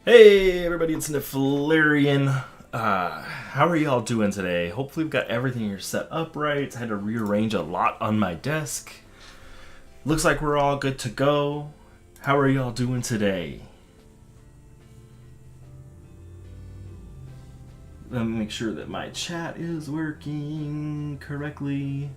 Hey everybody, it's Neflarian. How are y'all doing today? Hopefully we've got everything here set up right. I had to rearrange a lot on my desk. Looks like we're all good to go. How are y'all doing today? Let me make sure that my chat is working correctly.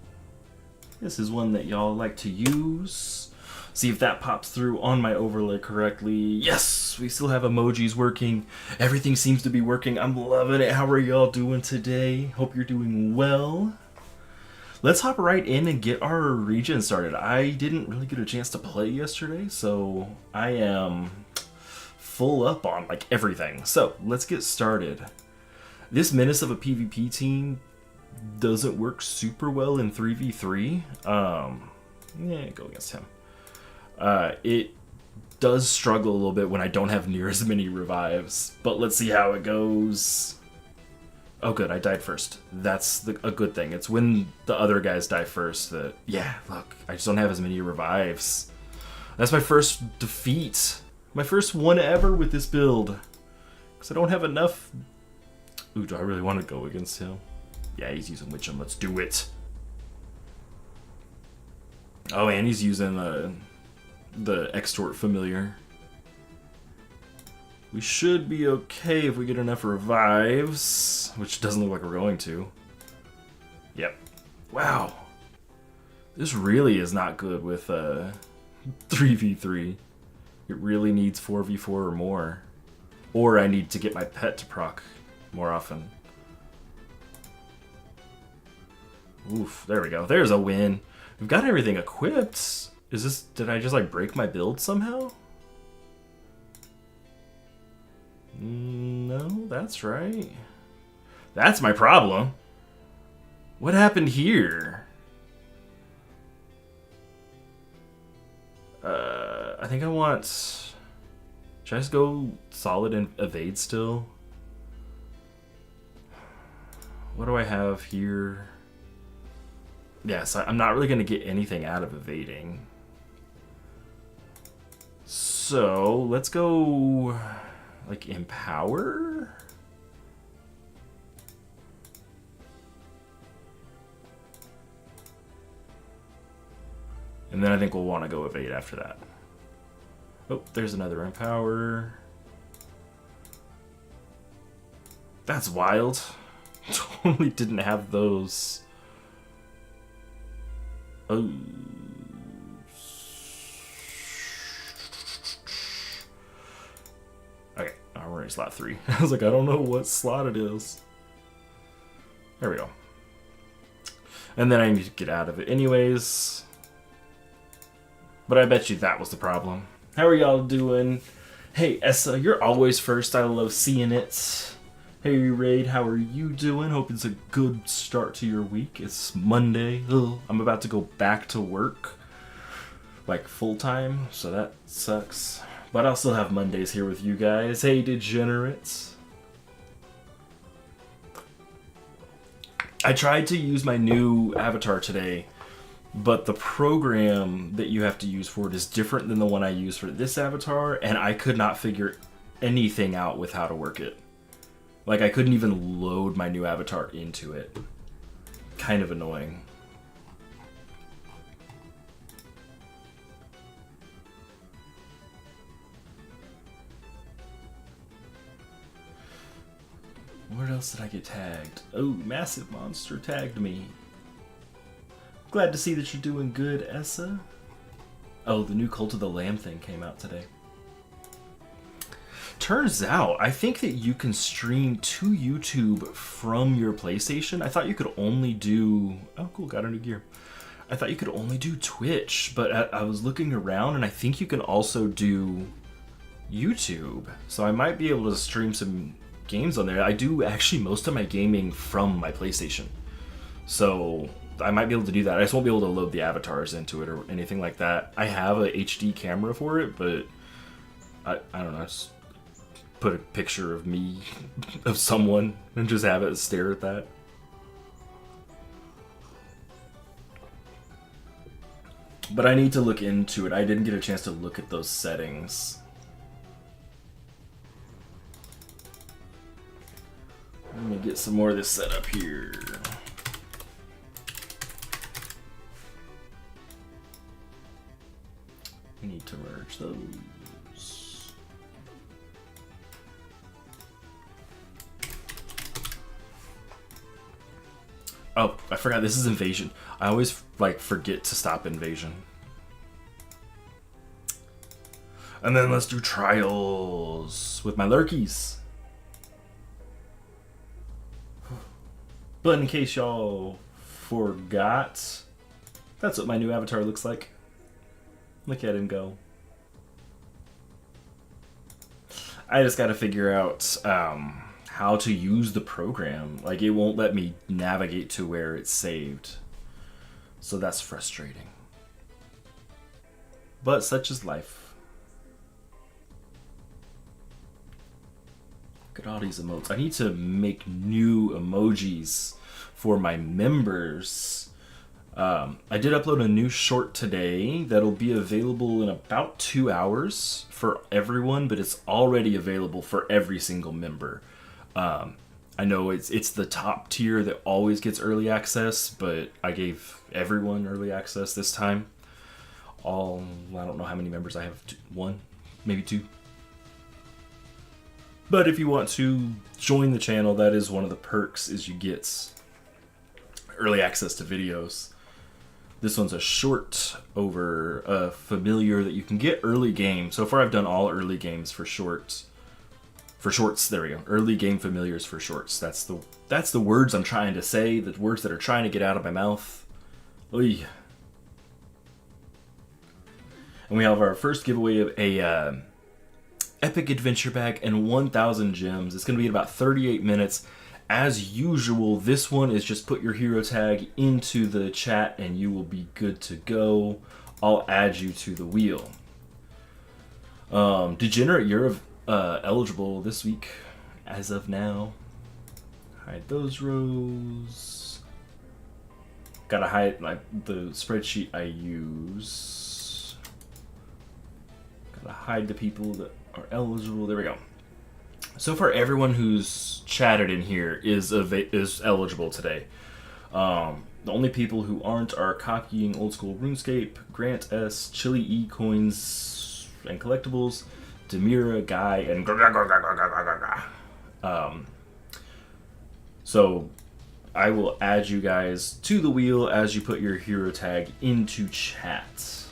This is one that y'all like to use. See if that pops through on my overlay correctly. Yes, we still have emojis working. Everything seems to be working. I'm loving it. How are y'all doing today? Hope you're doing well. Let's hop right in and get our Regen started. I didn't really get a chance to play yesterday, so I am full up on like everything. So let's get started. This menace of a PvP team doesn't work super well in 3v3. Yeah, go against him. It does struggle a little bit when I don't have near as many revives, but let's see how it goes. Oh good, I died first. That's a good thing. It's when the other guys die first that, yeah, look, I just don't have as many revives. That's my first defeat. My first one ever with this build. Because I don't have enough. Ooh, do I really want to go against him? Yeah, he's using Witch'em. Let's do it. Oh, and he's using the extort familiar. We should be okay if we get enough revives, which doesn't look like we're going to. Yep. Wow. This really is not good with 3v3. It really needs 4v4 or more. Or I need to get my pet to proc more often. Oof, there we go. There's a win. We've got everything equipped. Is this, did I just like break my build somehow? No, that's right. That's my problem. What happened here? I think I want... Should I just go solid and evade still? What do I have here? Yes, I'm not really going to get anything out of evading. So, let's go, like, empower? And then I think we'll want to go evade after that. Oh, there's another empower. That's wild. Totally didn't have those. Oh. Okay, we're in slot 3. I was like, I don't know what slot it is. There we go. And then I need to get out of it anyways. But I bet you that was the problem. How are y'all doing? Hey, Essa, you're always first. I love seeing it. Hey, Raid, how are you doing? Hope it's a good start to your week. It's Monday. Ugh, I'm about to go back to work. Like, full-time, so that sucks. But I'll still have Mondays here with you guys. Hey, degenerates. I tried to use my new avatar today, but the program that you have to use for it is different than the one I use for this avatar, and I could not figure anything out with how to work it. Like, I couldn't even load my new avatar into it. Kind of annoying. Where else did I get tagged? Oh, Massive Monster tagged me. Glad to see that you're doing good, Essa. Oh, the new Cult of the Lamb thing came out today. Turns out, I think that you can stream to YouTube from your PlayStation. I thought you could only do... Oh, cool, got a new gear. I thought you could only do Twitch, but I was looking around, and I think you can also do YouTube. So I might be able to stream some games on there. I do actually most of my gaming from my PlayStation. So I might be able to do that. I just won't be able to load the avatars into it or anything like that. I have a HD camera for it, but I don't know. Just put a picture of me, of someone, and just have it stare at that. But I need to look into it. I didn't get a chance to look at those settings. some more of this set up here. We need to merge those. Oh, I forgot this is invasion. I always like forget to stop invasion. And then let's do trials with my lurkies. But in case y'all forgot, that's what my new avatar looks like. Look at him go. I just gotta figure out how to use the program. Like, it won't let me navigate to where it's saved. So that's frustrating. But such is life. Look at all these emotes. I need to make new emojis for my members. I did upload a new short today that'll be available in about 2 hours for everyone, but it's already available for every single member. I know it's the top tier that always gets early access, but I gave everyone early access this time. I don't know how many members I have. 1, maybe 2. But if you want to join the channel, that is one of the perks, is you get early access to videos. This one's a short over a familiar that you can get early game. So far I've done all early games for shorts. For shorts, there we go. Early game familiars for shorts. That's the words I'm trying to say, the words that are trying to get out of my mouth. Oy. And we have our first giveaway of a epic adventure bag and 1,000 gems. It's going to be about 38 minutes. As usual, this one is just put your hero tag into the chat and you will be good to go. I'll add you to the wheel. Degenerate, you're eligible this week as of now. Hide those rows. Gotta hide the spreadsheet I use. Gotta hide the people that are eligible. There we go. So far, everyone who's chatted in here is eligible today. The only people who aren't are Copying Old School RuneScape, Grant S, Chili E Coins and Collectibles, Demira, Guy, and so I will add you guys to the wheel as you put your hero tag into chat.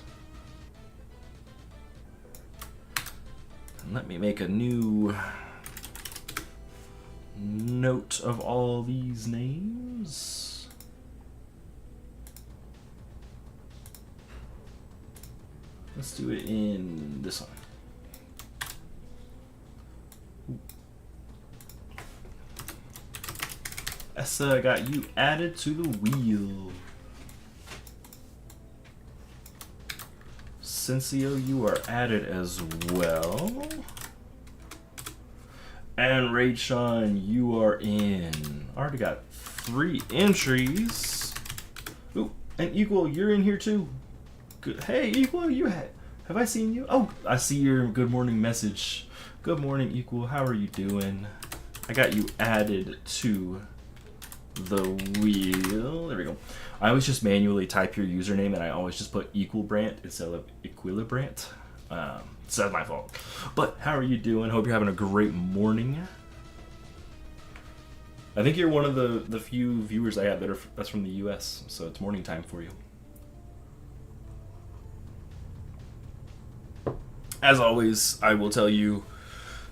And let me make a new note of all these names. Let's do it in this one. Essa, I got you added to the wheel. Sensio, you are added as well. And Rachon, you are in. I already got 3 entries. Ooh, and Equal, you're in here too. Good. Hey, Equal, have I seen you? Oh, I see your good morning message. Good morning, Equal. How are you doing? I got you added to the wheel. There we go. I always just manually type your username, and I always just put Equilibrant instead of Equilibrant. So that's my fault. But how are you doing? Hope you're having a great morning. I think you're one of the few viewers I have that's from the US, so it's morning time for you. As always, I will tell you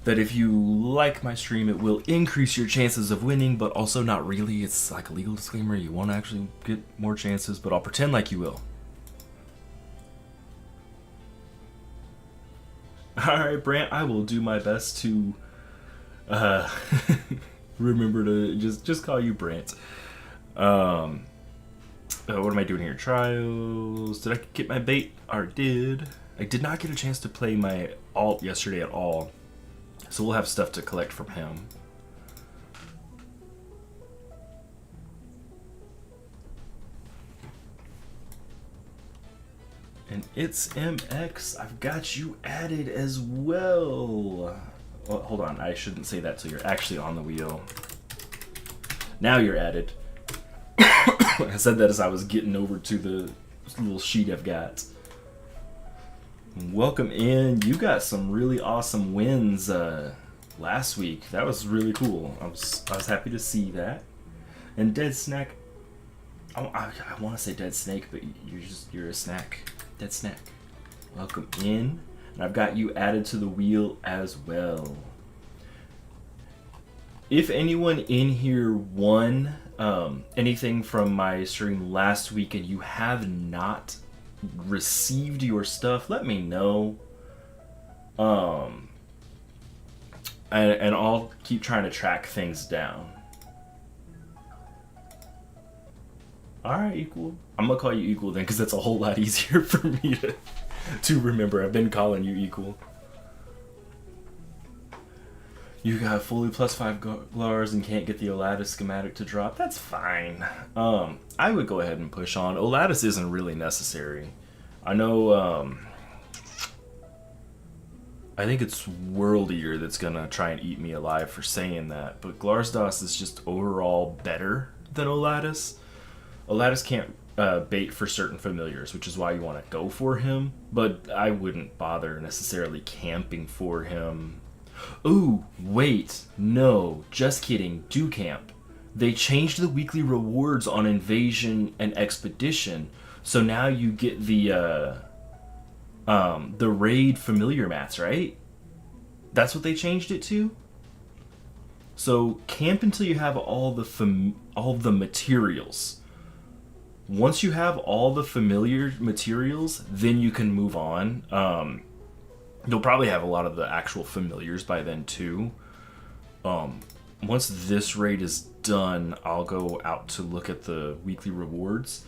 that if you like my stream, it will increase your chances of winning, but also not really. It's like a legal disclaimer. You won't actually get more chances, but I'll pretend like you will. Alright, Brant, I will do my best to remember to just call you Brant. What am I doing here? Trials. Did I get my bait? I did. I did not get a chance to play my alt yesterday at all. So we'll have stuff to collect from him. And it's MX. I've got you added as well. Well, hold on. I shouldn't say that till you're actually on the wheel. Now you're added. I said that as I was getting over to the little sheet I've got. Welcome in. You got some really awesome wins last week. That was really cool. I was happy to see that. And Dead Snack. I want to say Dead Snake, but you're a snack. Dead Snack. Welcome in. And I've got you added to the wheel as well. If anyone in here won anything from my stream last week and you have not received your stuff, let me know. And I'll keep trying to track things down. Alright, Equal. I'm gonna call you Equal then, because that's a whole lot easier for me to remember. I've been calling you Equal. You got fully +5 Glars and can't get the Olatus schematic to drop. That's fine. I would go ahead and push on. Olatus isn't really necessary. I know, I think it's Worldier that's gonna try and eat me alive for saying that, but Glarsdos is just overall better than Olatus. Olatus can't bait for certain familiars, which is why you want to go for him, but I wouldn't bother necessarily camping for him. Ooh, wait, no, just kidding, do camp. They changed the weekly rewards on Invasion and Expedition, so now you get the raid familiar mats, right? That's what they changed it to? So camp until you have all the materials. Once you have all the familiar materials, then you can move on. You'll probably have a lot of the actual familiars by then too. Once this raid is done, I'll go out to look at the weekly rewards.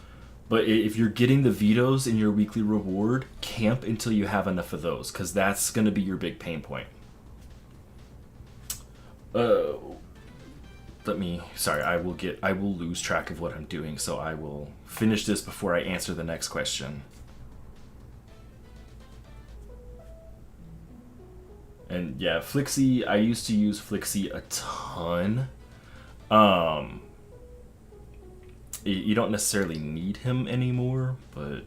But if you're getting the vetoes in your weekly reward, camp until you have enough of those, because that's going to be your big pain point. Sorry, I will lose track of what I'm doing, so I will finish this before I answer the next question. And yeah, Flixie, I used to use Flixie a ton. You don't necessarily need him anymore, but...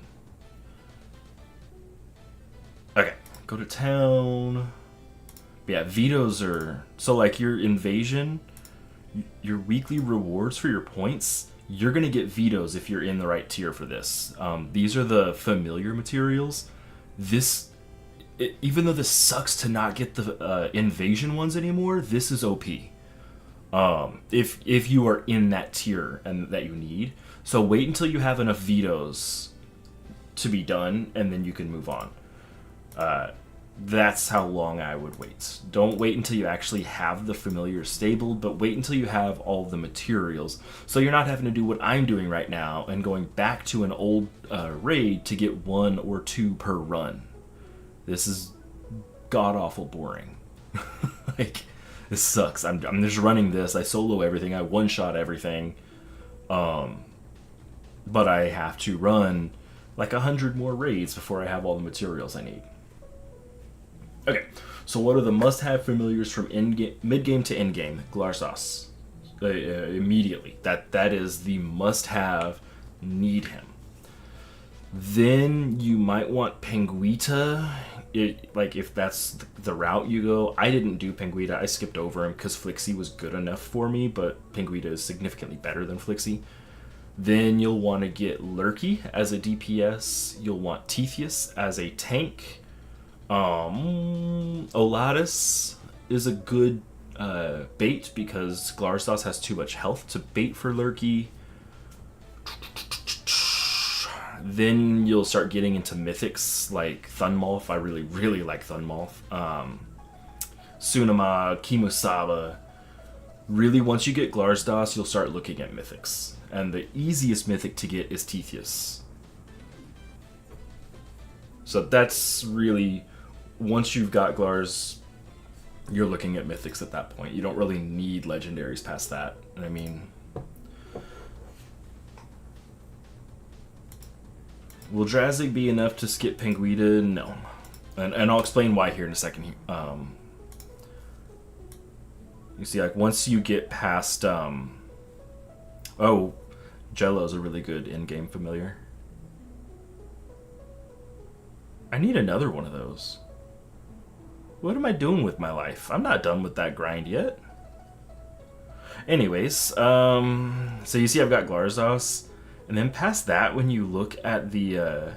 Okay, go to town. Yeah, vetoes are... So like your Invasion, your weekly rewards for your points, you're going to get vetoes if you're in the right tier for this. These are the familiar materials. Even though this sucks to not get the Invasion ones anymore, this is OP. If you are in that tier and that you need. So wait until you have enough vetoes to be done, and then you can move on. That's how long I would wait. Don't wait until you actually have the familiar stabled, but wait until you have all the materials. So you're not having to do what I'm doing right now and going back to an old raid to get 1 or 2 per run. This is god-awful boring. Like, this sucks. I'm just running this. I solo everything. I one-shot everything. But I have to run like 100 more raids before I have all the materials I need. Okay, so what are the must-have familiars from mid-game to end-game? Glarsdos. Immediately. That is the must-have. Need him. Then you might want Penguita. Like if that's the route you go. I didn't do Penguita. I skipped over him because Flixie was good enough for me, but Penguita is significantly better than Flixie. Then you'll want to get Lurky as a DPS. You'll want Teethius as a tank. Olatus is a good bait because Glarsdos has too much health to bait for Lurky. Then you'll start getting into mythics like Thunmoth. I really, really like Thunmoth. Tsunema, Kimusaba. Really, once you get Glarsdos, you'll start looking at mythics. And the easiest mythic to get is Teethius. So that's really... Once you've got Glars, you're looking at mythics at that point. You don't really need legendaries past that. I mean... Will Drazig be enough to skip Penguita? No. And I'll explain why here in a second. You see, like, once you get past Oh, Jello's a really good in-game familiar. I need another one of those. What am I doing with my life? I'm not done with that grind yet. Anyways, so you see I've got Glarzos, and then past that, when you look at the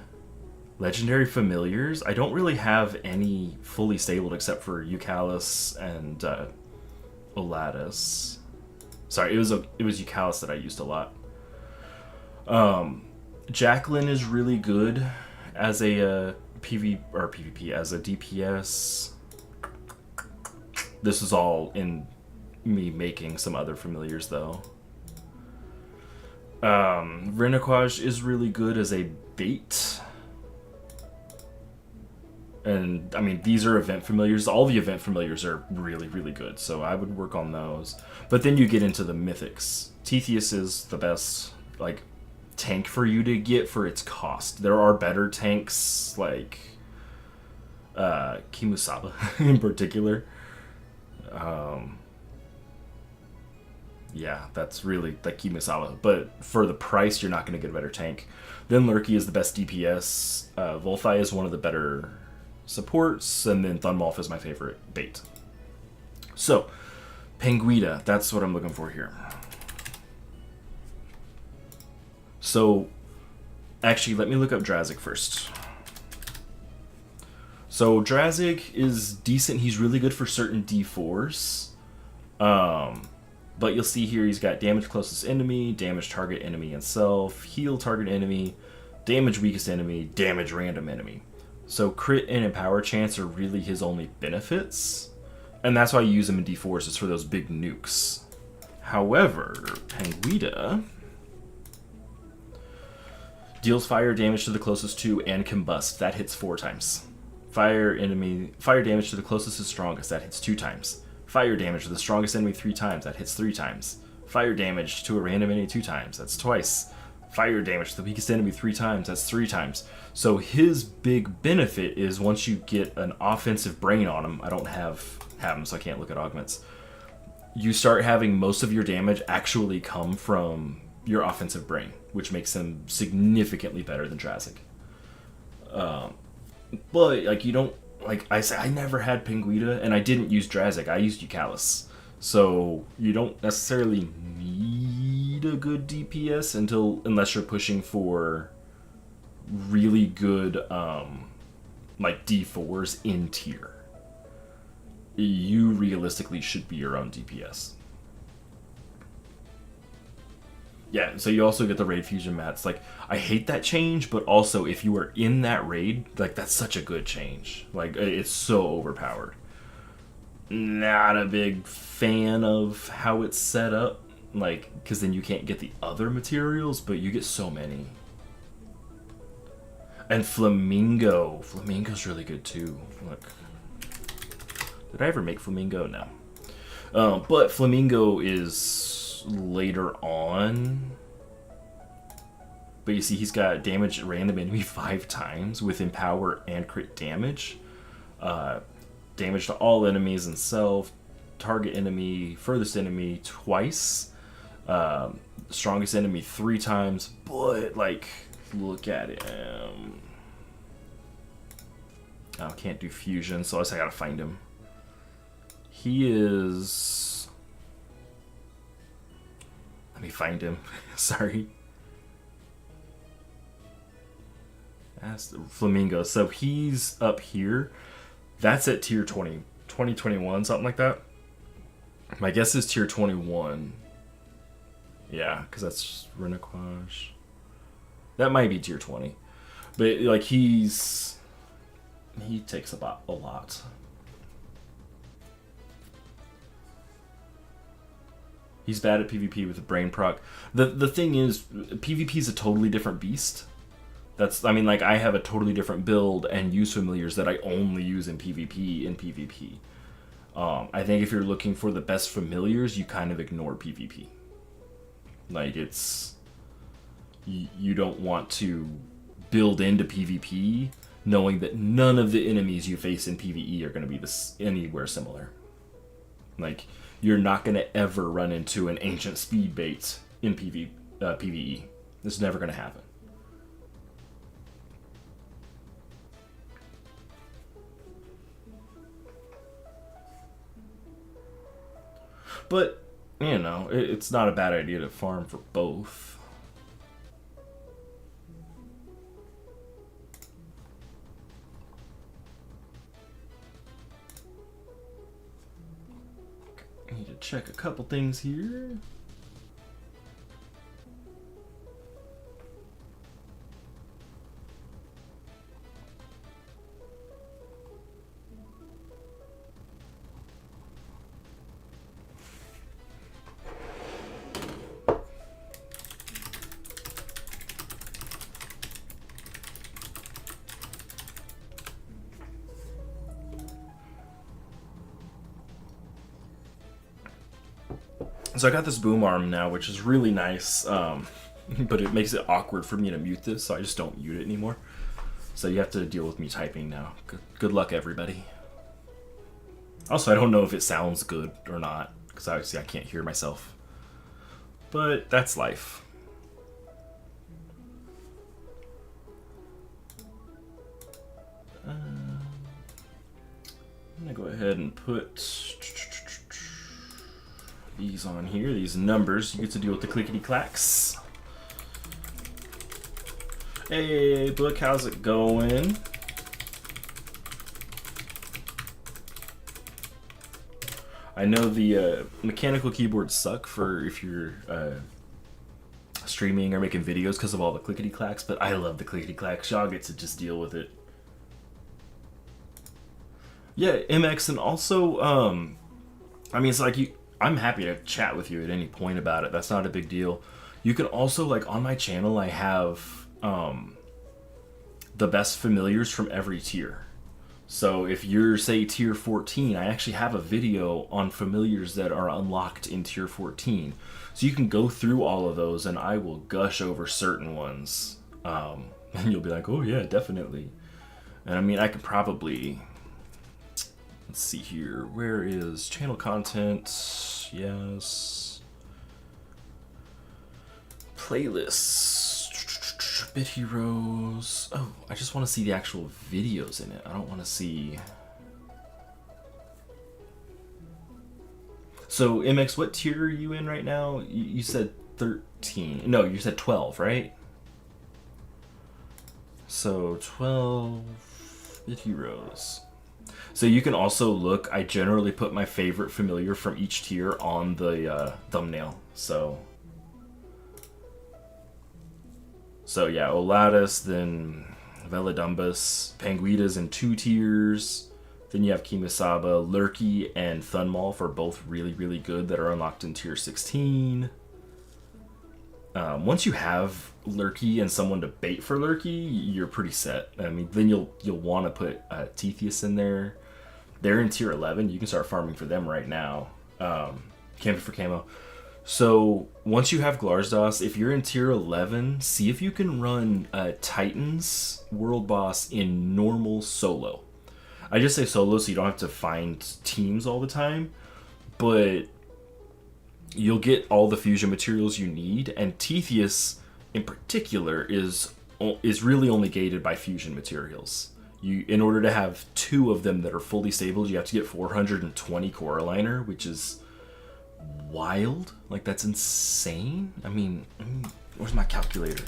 legendary familiars, I don't really have any fully stabled except for Eucalyptus and Olatus. Sorry, it was Eucalyptus that I used a lot. Jacqueline is really good as a PvP as a DPS. This is all in me making some other familiars though. Renequage is really good as a bait. And I mean, these are event familiars. All the event familiars are really, really good, so I would work on those. But then you get into the mythics. Tetheus is the best like tank for you to get for its cost. There are better tanks like Kimusaba in particular. Yeah, that's really like Kimusaba. But for the price, you're not going to get a better tank. Then Lurky is the best DPS. Volthai is one of the better supports, and then Thunmolf is my favorite bait. So, Penguita, that's what I'm looking for here. So, actually, let me look up Drazik first. So, Drazik is decent. He's really good for certain D4s. But you'll see here he's got damage closest enemy, damage target enemy and self, heal target enemy, damage weakest enemy, damage random enemy. So crit and empower chance are really his only benefits. And that's why you use him in D4s, is for those big nukes. However, Penguita deals fire damage to the closest to and combust. That hits 4 times. Fire damage to the closest and strongest. That hits 2 times. Fire damage to the strongest enemy 3 times. That hits 3 times. Fire damage to a random enemy 2 times. That's twice. Fire damage to the weakest enemy 3 times. That's 3 times. So his big benefit is once you get an offensive brain on him, I don't have him, so I can't look at augments. You start having most of your damage actually come from your offensive brain, which makes him significantly better than Drazik. But like you don't. Like I said, I never had Penguita, and I didn't use Drazik. I used Eucalyptus. So you don't necessarily need a good DPS unless you're pushing for really good like D4s in tier. You realistically should be your own DPS. Yeah, so you also get the raid fusion mats. Like, I hate that change, but also if you are in that raid, like, that's such a good change. Like, it's so overpowered. Not a big fan of how it's set up, like, because then you can't get the other materials, but you get so many. And Flamingo's really good too. Look, did I ever make Flamingo? No. But Flamingo is later on, but you see he's got damage random enemy 5 times with empower and crit damage, damage to all enemies and self, target enemy, furthest enemy twice, strongest enemy 3 times. But like, look at him. I can't do fusion, so I gotta find him. He is, let me find him. Sorry. That's Flamingo. So he's up here. That's at tier 20, 21, something like that. My guess is tier 21. Yeah, because that's Renequage. That might be tier 20. But like he takes about a lot. He's bad at PvP with the brain proc. The thing is, PvP is a totally different beast. I mean, like, I have a totally different build and use familiars that I only use in PvP. I think if you're looking for the best familiars, you kind of ignore PvP. Like, you don't want to build into PvP knowing that none of the enemies you face in PvE are going to be anywhere similar. Like, you're not going to ever run into an ancient speed bait in PvE. This is never going to happen. But, you know, it's not a bad idea to farm for both. I need to check a couple things here. So I got this boom arm now, which is really nice, but it makes it awkward for me to mute this, so I just don't mute it anymore. So you have to deal with me typing now. Good luck, everybody. Also, I don't know if it sounds good or not, because obviously I can't hear myself. But that's life. I'm going to go ahead and put these on here, these numbers. You get to deal with the clickety clacks. Hey, Book, how's it going? I know the mechanical keyboards suck for if you're streaming or making videos because of all the clickety clacks, but I love the clickety clacks. Y'all get to just deal with it. Yeah, MX, and also, I mean, it's like I'm happy to chat with you at any point about it. That's not a big deal. You can also, like, on my channel, I have the best familiars from every tier. So if you're, say, tier 14, I actually have a video on familiars that are unlocked in tier 14. So you can go through all of those, and I will gush over certain ones. And you'll be like, oh, yeah, definitely. And I mean, I could probably... Let's see here. Where is channel content? Yes. Playlists. Bit Heroes. Oh, I just want to see the actual videos in it. I don't want to see... So, MX, what tier are you in right now? You said 13. No, you said 12, right? So, 12 Bit Heroes. So you can also look, I generally put my favorite familiar from each tier on the thumbnail. So yeah, Olatus, then Veladumbus, Panguitas in 2 tiers. Then you have Kimisaba, Lurky, and Thunmaul for both really, really good that are unlocked in tier 16. Once you have Lurky and someone to bait for Lurky, you're pretty set. I mean, then you'll want to put Tetheus in there. They're in tier 11. You can start farming for them right now. Camping for camo. So once you have Glarsdos, if you're in tier 11, see if you can run Titans World Boss in normal solo. I just say solo so you don't have to find teams all the time, but you'll get all the fusion materials you need, and Tetheus in particular is really only gated by fusion materials. In order to have 2 of them that are fully stable, you have to get 420 Coraliner, which is wild. Like, that's insane. I mean, where's my calculator?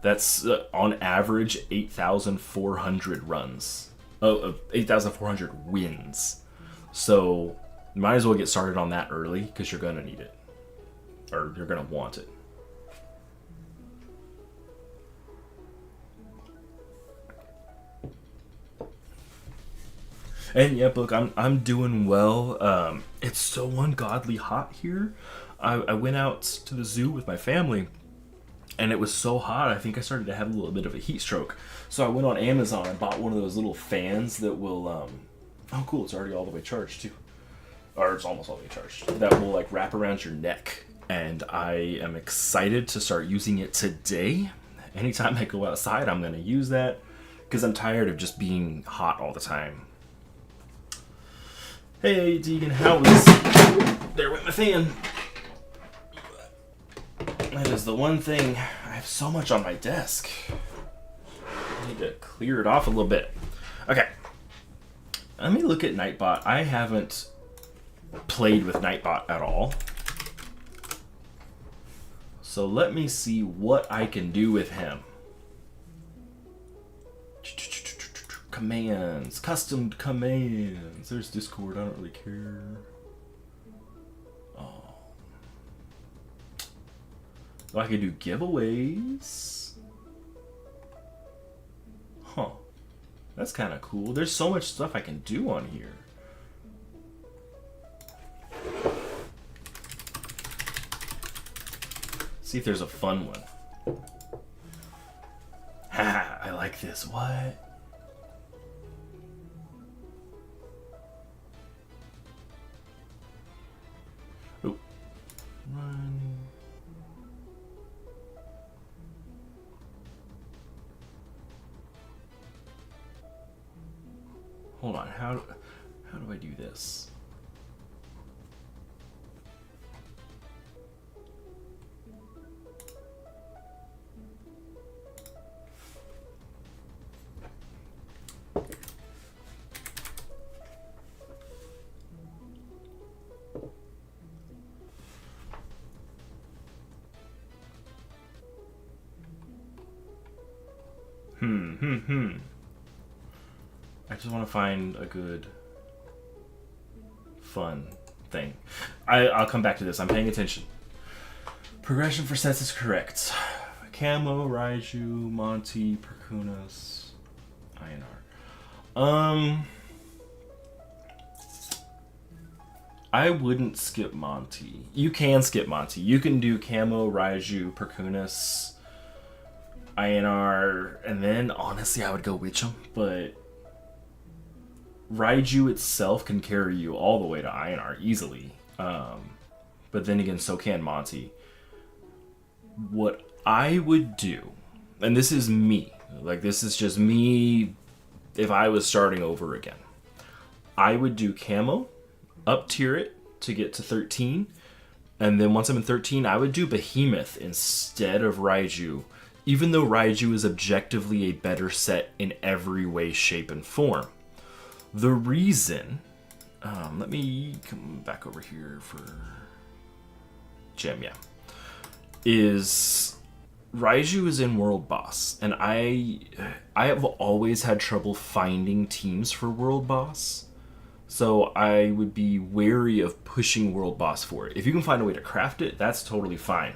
That's on average 8,400 runs. 8,400 wins. So might as well get started on that early, because you're gonna need it, or you're gonna want it. And yeah, look, I'm doing well. It's so ungodly hot here. I went out to the zoo with my family, and it was so hot, I think I started to have a little bit of a heat stroke. So I went on Amazon and bought one of those little fans that will, oh cool, it's already all the way charged too. Or it's almost all the way charged. That will like wrap around your neck. And I am excited to start using it today. Anytime I go outside, I'm gonna use that, because I'm tired of just being hot all the time. Hey, Deegan, how is... There went my fan. That is the one thing. I have so much on my desk. I need to clear it off a little bit. Okay. Let me look at Nightbot. I haven't played with Nightbot at all. So let me see what I can do with him. Commands. Custom commands. There's Discord. I don't really care. Oh. I could do giveaways. Huh. That's kind of cool. There's so much stuff I can do on here. See if there's a fun one. Ha! I like this. What? Oh. Run. Hold on. How do I do this? I just want to find a good, fun thing. I'll come back to this. I'm paying attention. Progression for sets is correct. Camo, Raiju, Monty, Perkunas, INR. I wouldn't skip Monty. You can skip Monty. You can do Camo, Raiju, Perkunas, INR, and then honestly I would go Witchum, but Raiju itself can carry you all the way to INR easily. But then again, so can Monty. What I would do, and this is me, like this is just me if I was starting over again, I would do Camo, up tier it to get to 13, and then once I'm in 13, I would do Behemoth instead of Raiju, even though Raiju is objectively a better set in every way, shape, and form. The reason, let me come back over here for Gem, yeah, is Raiju is in World Boss, and I have always had trouble finding teams for World Boss, so I would be wary of pushing World Boss for it. If you can find a way to craft it, that's totally fine.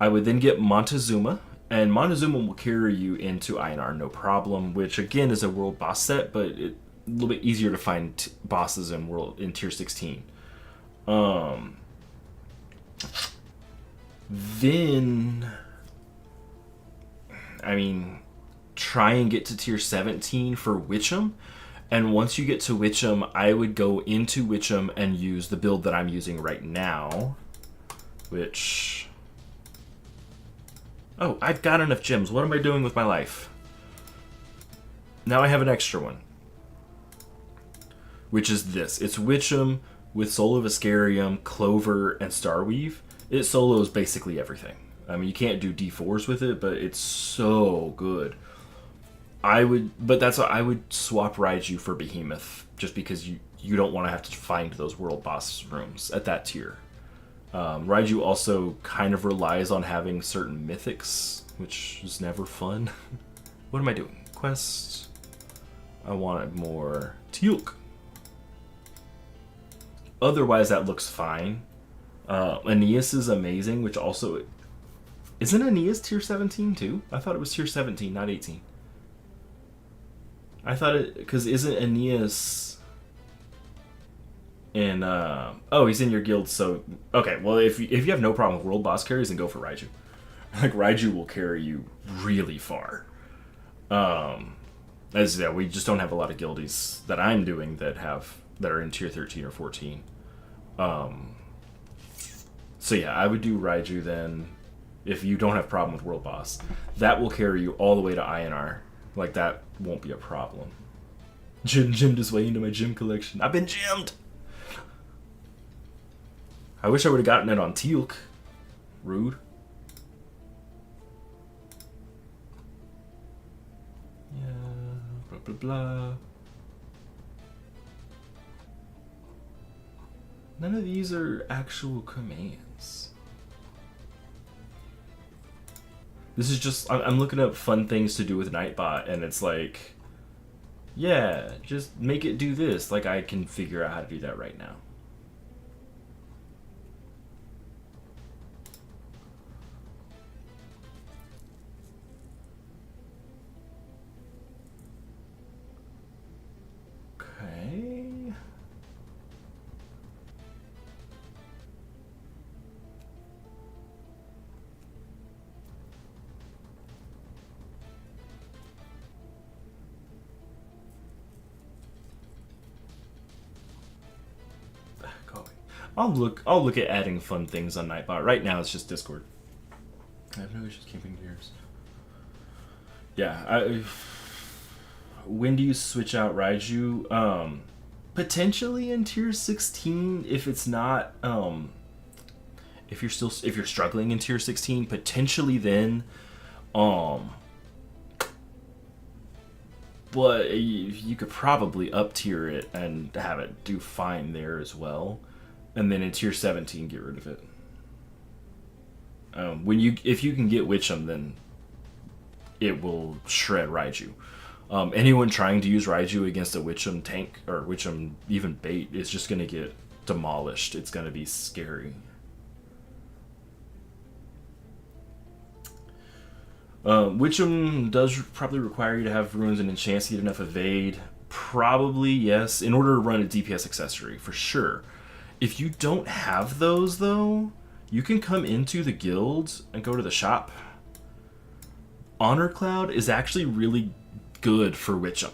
I would then get Montezuma, and Montezuma will carry you into INR, no problem, which again is a World Boss set, but a little bit easier to find bosses in Tier 16. Then, I mean, try and get to Tier 17 for Witchum, and once you get to Witchum, I would go into Witchum and use the build that I'm using right now, which... Oh, I've got enough gems. What am I doing with my life? Now I have an extra one. Which is this. It's Witchum with Soul of Ascarium, Clover, and Starweave. It solos basically everything. I mean, you can't do D4s with it, but it's so good. But that's why I would swap Raiju for Behemoth, just because you don't want to have to find those world boss rooms at that tier. Raiju also kind of relies on having certain mythics, which is never fun. What am I doing? Quests. I wanted more Teal'c. Otherwise, that looks fine. Aeneas is amazing, which also... Isn't Aeneas tier 17 too? I thought it was tier 17, not 18. I thought it... Because isn't Aeneas... in... oh, he's in your guild, so... Okay, well, if you have no problem with world boss carries, then go for Raiju. Like, Raiju will carry you really far. Yeah, we just don't have a lot of guildies that I'm doing that are in tier 13 or 14. So yeah, I would do Raiju then, if you don't have problem with world boss. That will carry you all the way to INR. Like, that won't be a problem. Gemmed his way into my gem collection. I've been gemmed! I wish I would have gotten it on Teal'c. Rude. Yeah, blah, blah, blah. None of these are actual commands. This is just, I'm looking up fun things to do with Nightbot, and it's like, yeah, just make it do this. Like, I can figure out how to do that right now. Okay. I'll look at adding fun things on Nightbot. Right now it's just Discord. I have no issues keeping gears. Yeah, when do you switch out Raiju? Potentially in tier 16 if it's not if you're struggling in tier 16, potentially then. But you could probably up tier it and have it do fine there as well. And then in tier 17, get rid of it. If you can get Witch'em, then it will shred Raiju. Anyone trying to use Raiju against a Witch'em tank or Witch'em even bait is just going to get demolished. It's going to be scary. Witch'em does probably require you to have runes and enchants to get enough evade. Probably, yes, in order to run a DPS accessory, for sure. If you don't have those, though, you can come into the guild and go to the shop. Honor Cloud is actually really good for Witch'em.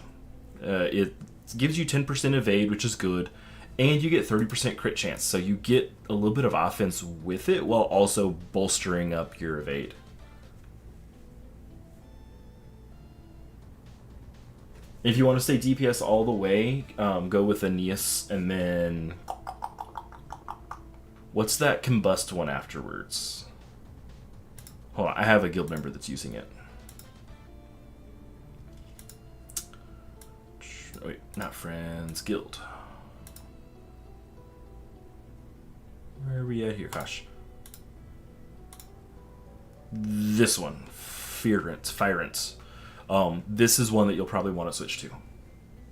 It gives you 10% evade, which is good, and you get 30% crit chance, so you get a little bit of offense with it while also bolstering up your evade. If you want to stay DPS all the way, go with Aeneas, and then... What's that combust one afterwards? Hold on, I have a guild member that's using it. Oh, wait, not friends, guild. Where are we at here, gosh? This one, Firent. This is one that you'll probably want to switch to.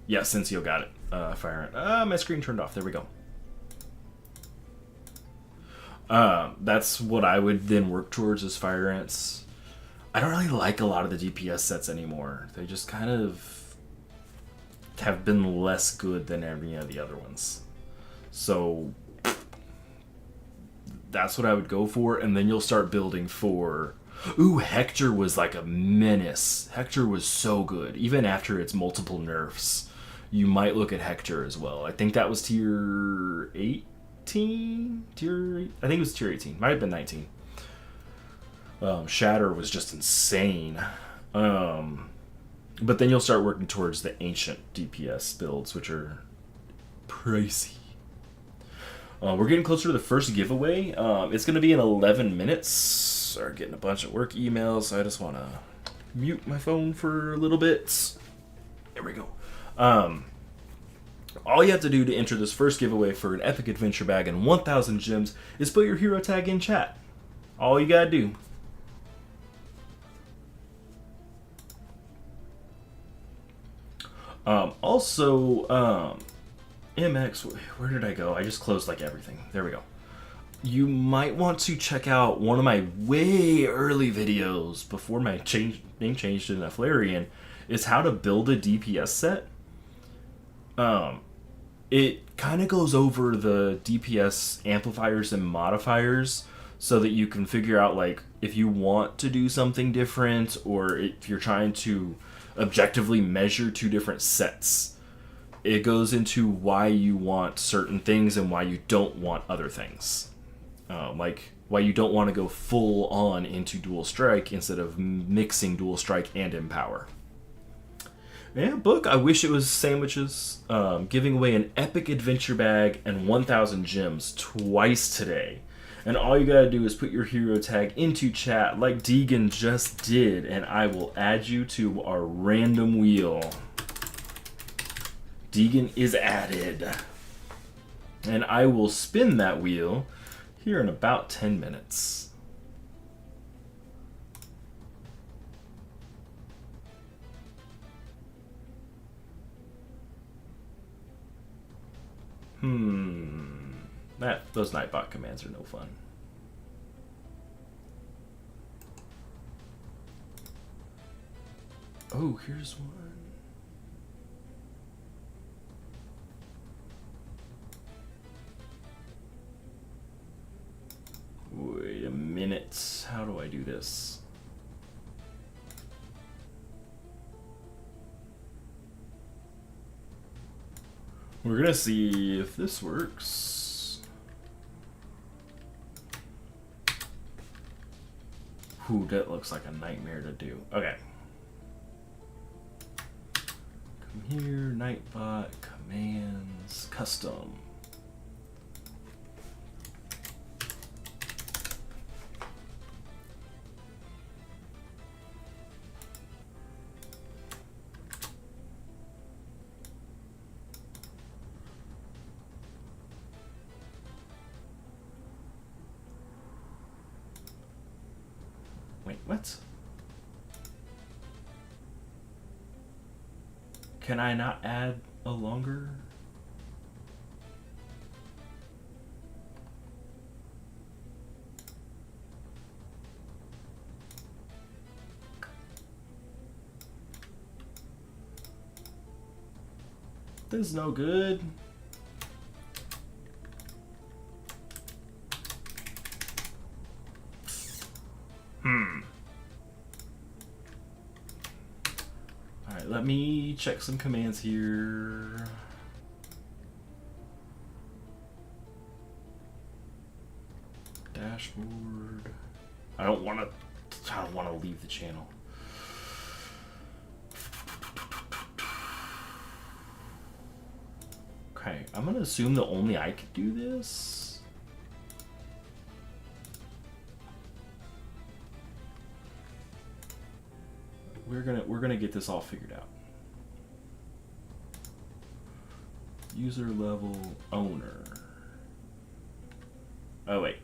Yeah, Sensio got it. Firent. My screen turned off. There we go. That's what I would then work towards as Fire Ants. I don't really like a lot of the DPS sets anymore. They just kind of have been less good than any of the other ones. So that's what I would go for, and then you'll start building for... Ooh, Hector was like a menace. Hector was so good. Even after its multiple nerfs, you might look at Hector as well. I think that was tier 8. I think it was tier 18. Might have been 19. Shatter was just insane. But then you'll start working towards the ancient DPS builds, which are pricey. We're getting closer to the first giveaway. It's going to be in 11 minutes. Start getting a bunch of work emails, so I just want to mute my phone for a little bit. There we go. All you have to do to enter this first giveaway for an epic adventure bag and 1,000 gems is put your hero tag in chat. All you gotta do. MX, where did I go? I just closed like everything. There we go. You might want to check out one of my way early videos before my name changed to Neflarian. Is how to build a DPS set. It kind of goes over the DPS amplifiers and modifiers so that you can figure out, like, if you want to do something different or if you're trying to objectively measure two different sets. It goes into why you want certain things and why you don't want other things. Like, why you don't want to go full on into Dual Strike instead of mixing Dual Strike and Empower. Yeah, book. I wish it was sandwiches. Giving away an epic adventure bag and 1,000 gems twice today. And all you gotta do is put your hero tag into chat like Deegan just did, and I will add you to our random wheel. Deegan is added. And I will spin that wheel here in about 10 minutes. Those Nightbot commands are no fun. Oh, here's one. Wait a minute. How do I do this? We're gonna see if this works. Ooh, that looks like a nightmare to do. Okay. Come here, Nightbot, commands, custom. Wait, what? Can I not add a longer? This is no good. Alright, let me check some commands here. Dashboard. I don't want to leave the channel. Okay, I'm gonna assume that only I could do this. We're gonna get this all figured out. User level owner. Oh wait.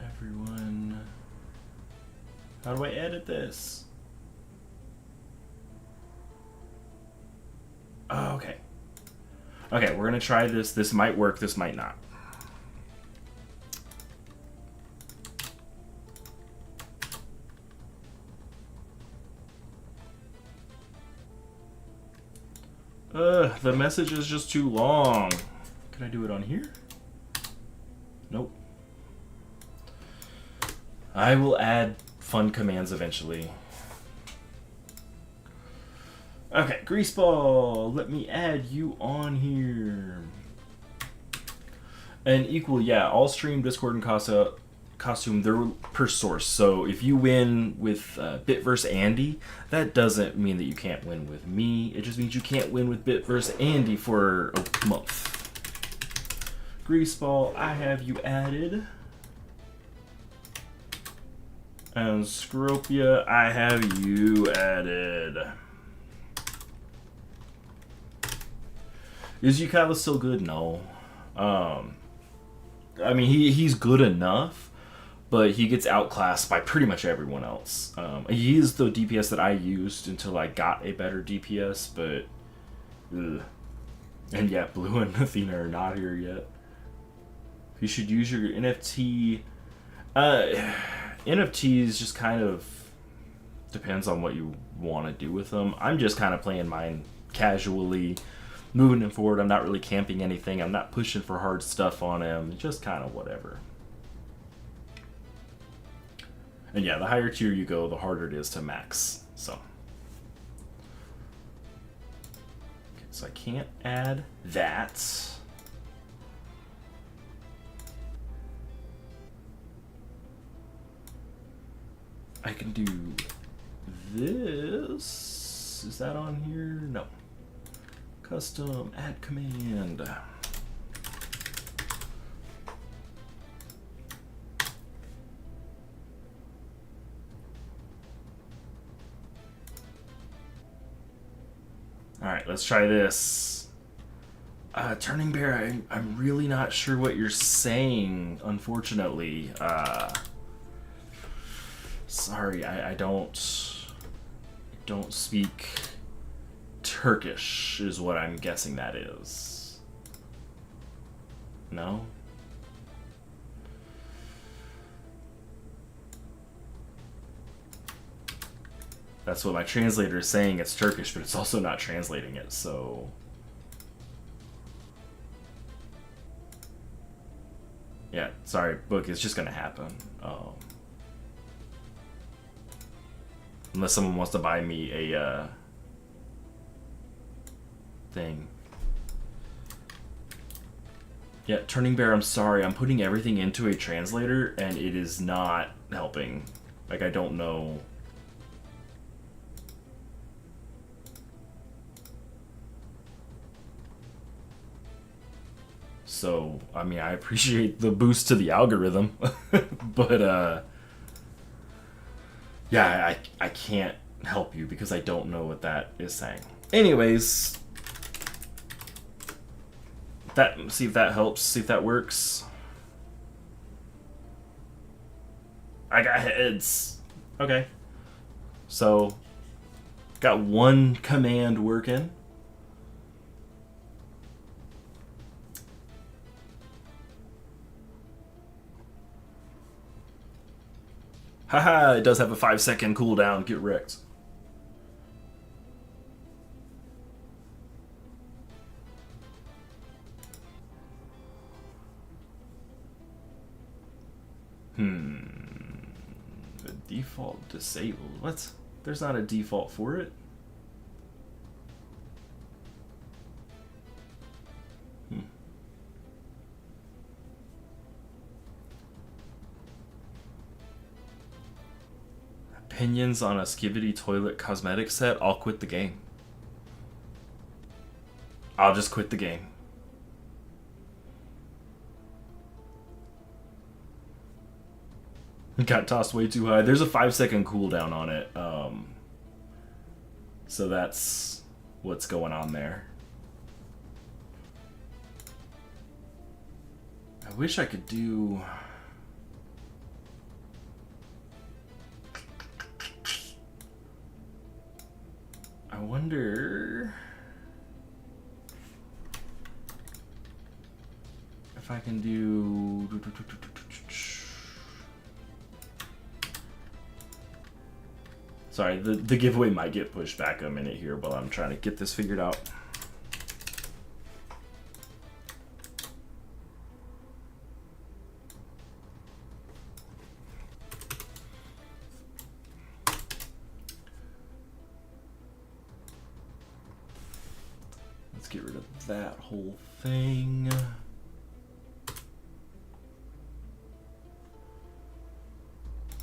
Everyone. How do I edit this? Oh, okay. Okay, we're gonna try this. This might work, this might not. The message is just too long. Can I do it on here? Nope. I will add fun commands eventually. Okay, Greaseball, let me add you on here. And equal, yeah, all stream, Discord, and costume, they're per source. So if you win with Bit vs. Andy, that doesn't mean that you can't win with me. It just means you can't win with Bit vs. Andy for a month. Greaseball, I have you added. And Scropia, I have you added. Is Yukala still good? No. I mean, he's good enough, but he gets outclassed by pretty much everyone else. He is the DPS that I used until I got a better DPS, but... Ugh. And yeah, Blue and Athena are not here yet. You should use your NFT... NFTs just kind of... depends on what you want to do with them. I'm just kind of playing mine casually, moving him forward. I'm not really camping anything. I'm not pushing for hard stuff on him. Just kind of whatever. And yeah, the higher tier you go, the harder it is to max. So, okay, so I can't add that. I can do this. Is that on here? No. Custom, add command. Alright, let's try this. Turning Bear, I'm really not sure what you're saying, unfortunately. Sorry, I don't speak Turkish, is what I'm guessing that is. No? That's what my translator is saying, it's Turkish, but it's also not translating it, so... Yeah, sorry, book, it's just gonna happen. Unless someone wants to buy me a, thing. Yeah, Turning Bear, I'm sorry, I'm putting everything into a translator, and it is not helping. Like, I don't know... So, I mean, I appreciate the boost to the algorithm, but, yeah, I can't help you because I don't know what that is saying. Anyways, see if that helps, see if that works. I got heads. Okay. So, got one command working. Haha, it does have a 5-second cooldown. Get wrecked. The default disabled. What? There's not a default for it. Opinions on a Skibidi toilet cosmetic set? I'll quit the game. I'll just quit the game. Got tossed way too high. There's a 5-second cooldown on it. So that's what's going on there. I wish I could do... I wonder if I can do... Sorry, the giveaway might get pushed back a minute here while I'm trying to get this figured out. Let's get rid of that whole thing.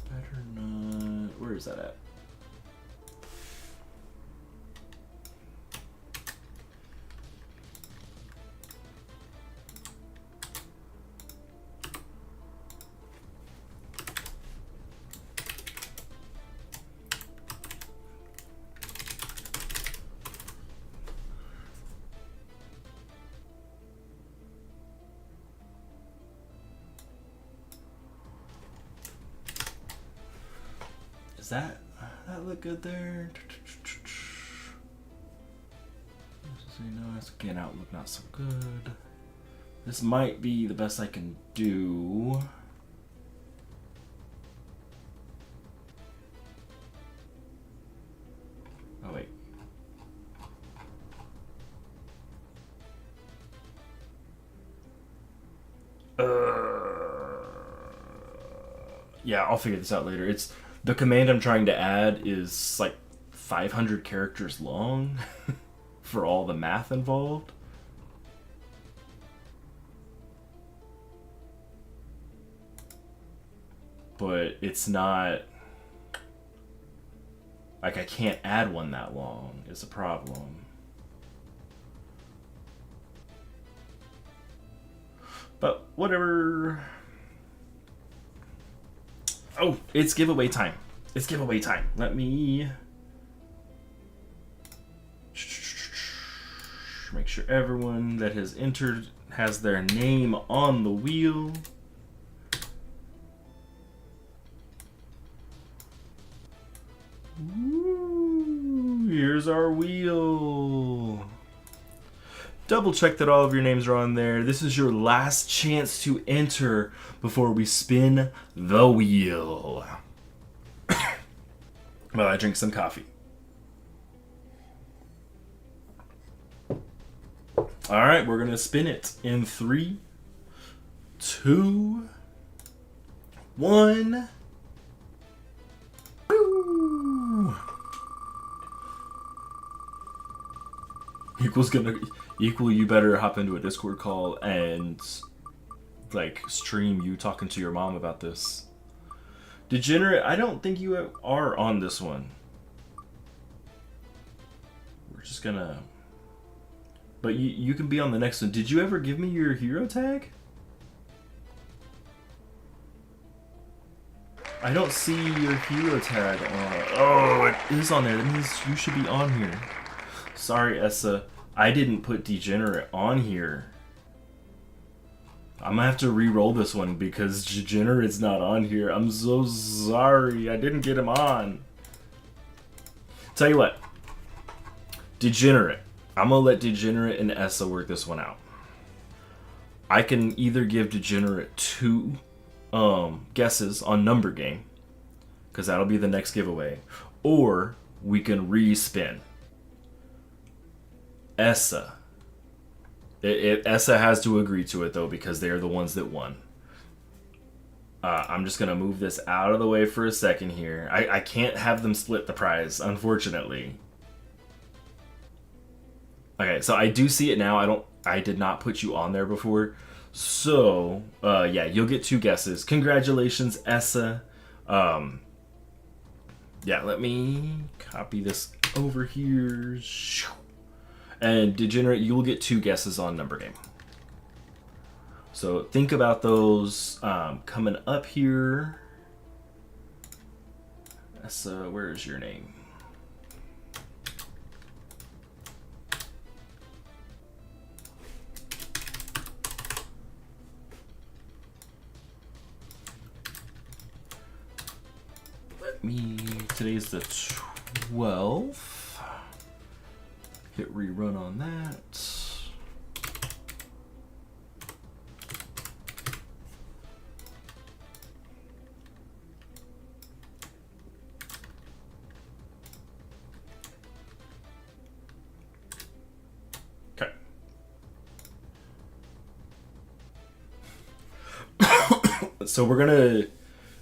Better not... Where is that at? Does that look good there? So you know, again, outlook not so good. This might be the best I can do. Oh wait. Yeah, I'll figure this out later. It's the command I'm trying to add is like 500 characters long for all the math involved. But it's not... Like, I can't add one that long is a problem. But whatever. Oh, it's giveaway time. It's giveaway time. Let me make sure everyone that has entered has their name on the wheel. Ooh, here's our wheel. Double check that all of your names are on there. This is your last chance to enter before we spin the wheel. Well, I drink some coffee. All right, we're gonna spin it in 3, 2, 1. Woo! Equal, you better hop into a Discord call and like stream you talking to your mom about this. Degenerate, I don't think you are on this one. We're just gonna... But you can be on the next one. Did you ever give me your hero tag? I don't see your hero tag on. Oh, it is on there. That means you should be on here. Sorry, Essa. I didn't put Degenerate on here. I'm gonna have to re-roll this one because Degenerate's not on here. I'm so sorry. I didn't get him on. Tell you what. Degenerate. I'm gonna let Degenerate and Essa work this one out. I can either give Degenerate 2 guesses on number game, because that'll be the next giveaway, or we can re-spin. Essa. Essa has to agree to it though, because they're the ones that won. I'm just gonna move this out of the way for a second here. I can't have them split the prize, unfortunately. Okay, so I do see it now. I did not put you on there before. So, yeah, you'll get 2 guesses. Congratulations, Essa. Yeah, let me copy this over here. And Degenerate, you will get 2 guesses on number game. So think about those coming up here. Essa, where is your name? Today's the 12th. Hit rerun on that. Okay. So we're gonna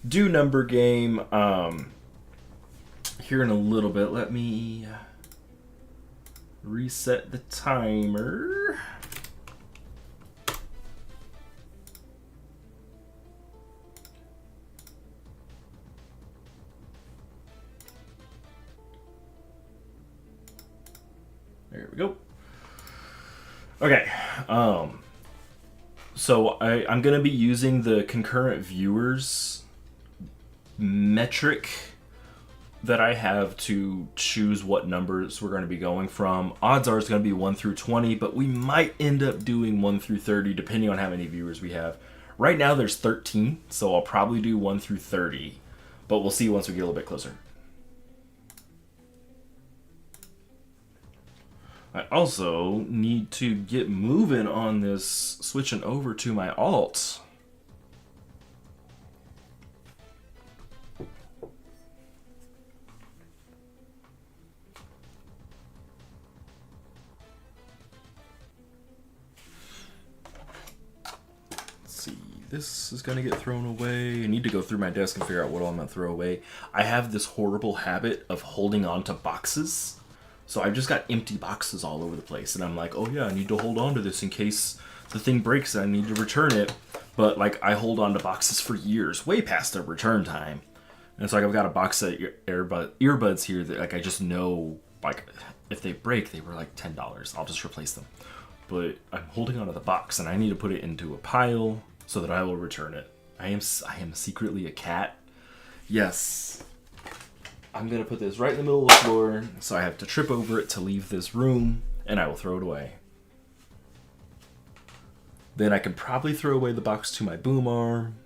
do number game here in a little bit. Let me reset the timer. There we go. Okay. So I'm going to be using the concurrent viewers metric that I have to choose what numbers we're going to be going from. Odds are it's going to be 1 through 20, but we might end up doing 1 through 30 depending on how many viewers we have. Right now there's 13, so I'll probably do 1 through 30, but we'll see once we get a little bit closer. I also need to get moving on this, switching over to my alt. This is going to get thrown away. I need to go through my desk and figure out what all I'm going to throw away. I have this horrible habit of holding on to boxes. So I've just got empty boxes all over the place. And I'm like, oh yeah, I need to hold on to this in case the thing breaks and I need to return it. But like, I hold on to boxes for years, way past their return time. And so like I've got a box of earbuds here that like I just know like if they break they were like $10. I'll just replace them. But I'm holding onto the box and I need to put it into a pile so that I will return it. I am secretly a cat. Yes. I'm gonna put this right in the middle of the floor so I have to trip over it to leave this room and I will throw it away. Then I can probably throw away the box to my boom arm.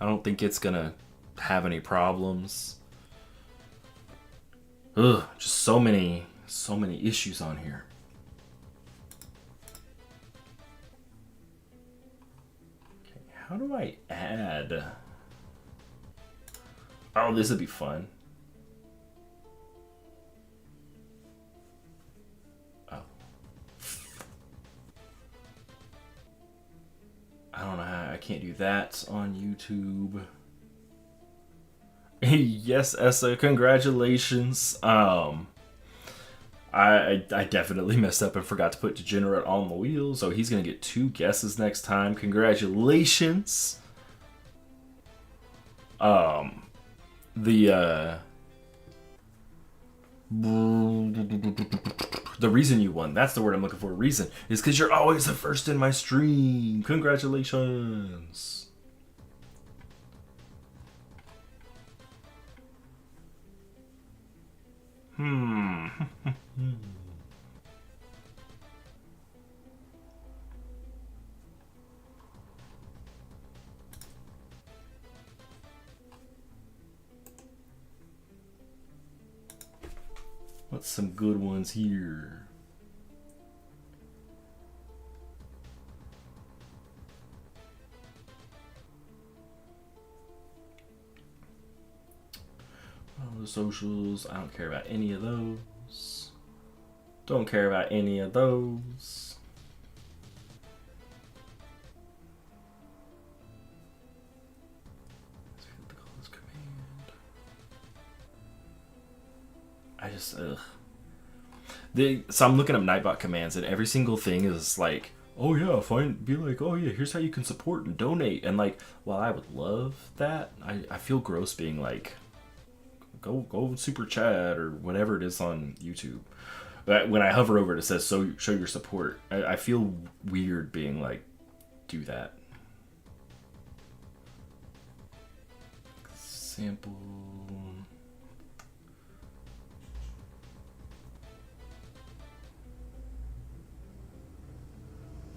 I don't think it's gonna have any problems. Ugh, just so many issues on here. Okay, how do I add? Oh, this would be fun. Oh. I don't know how I can't do that on YouTube. Yes, Essa, congratulations. I definitely messed up and forgot to put Degenerate on the wheel, so he's gonna get 2 guesses next time. Congratulations. The reason you won, that's the word I'm looking for, reason, is because you're always the first in my stream. Congratulations. What's some good ones here? The socials, I don't care about any of those. Don't care about any of those. Let's hit the call this command. I just, so I'm looking up Nightbot commands and every single thing is like, oh yeah, be like, oh yeah, here's how you can support and donate. And like, while I would love that, I feel gross being like, go super chat or whatever it is on YouTube. But when I hover over it, it says show your support. I feel weird being like, do that. Sample.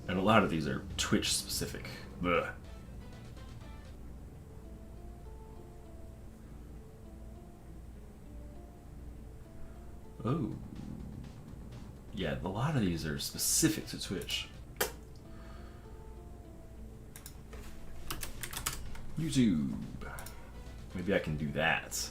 And a lot of these are Twitch specific. Ugh. Oh. Yeah, a lot of these are specific to Twitch. YouTube. Maybe I can do that.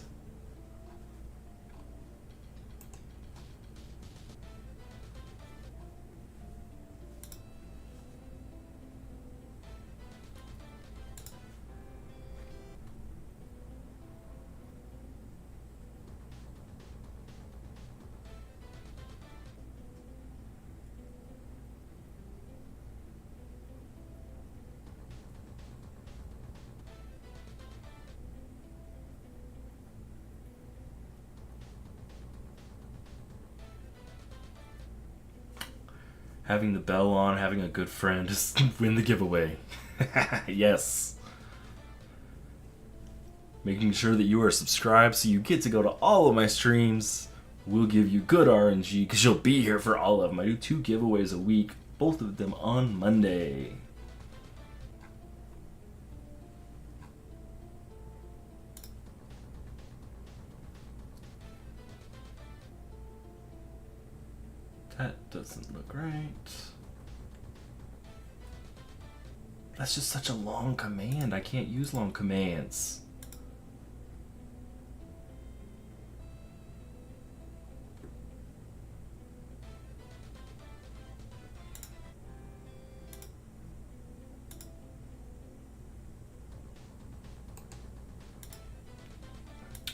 Having the bell on, having a good friend, just win the giveaway. Yes. Making sure that you are subscribed so you get to go to all of my streams. We'll give you good RNG because you'll be here for all of them. I do 2 giveaways a week, both of them on Monday. That doesn't look right. That's just such a long command. I can't use long commands.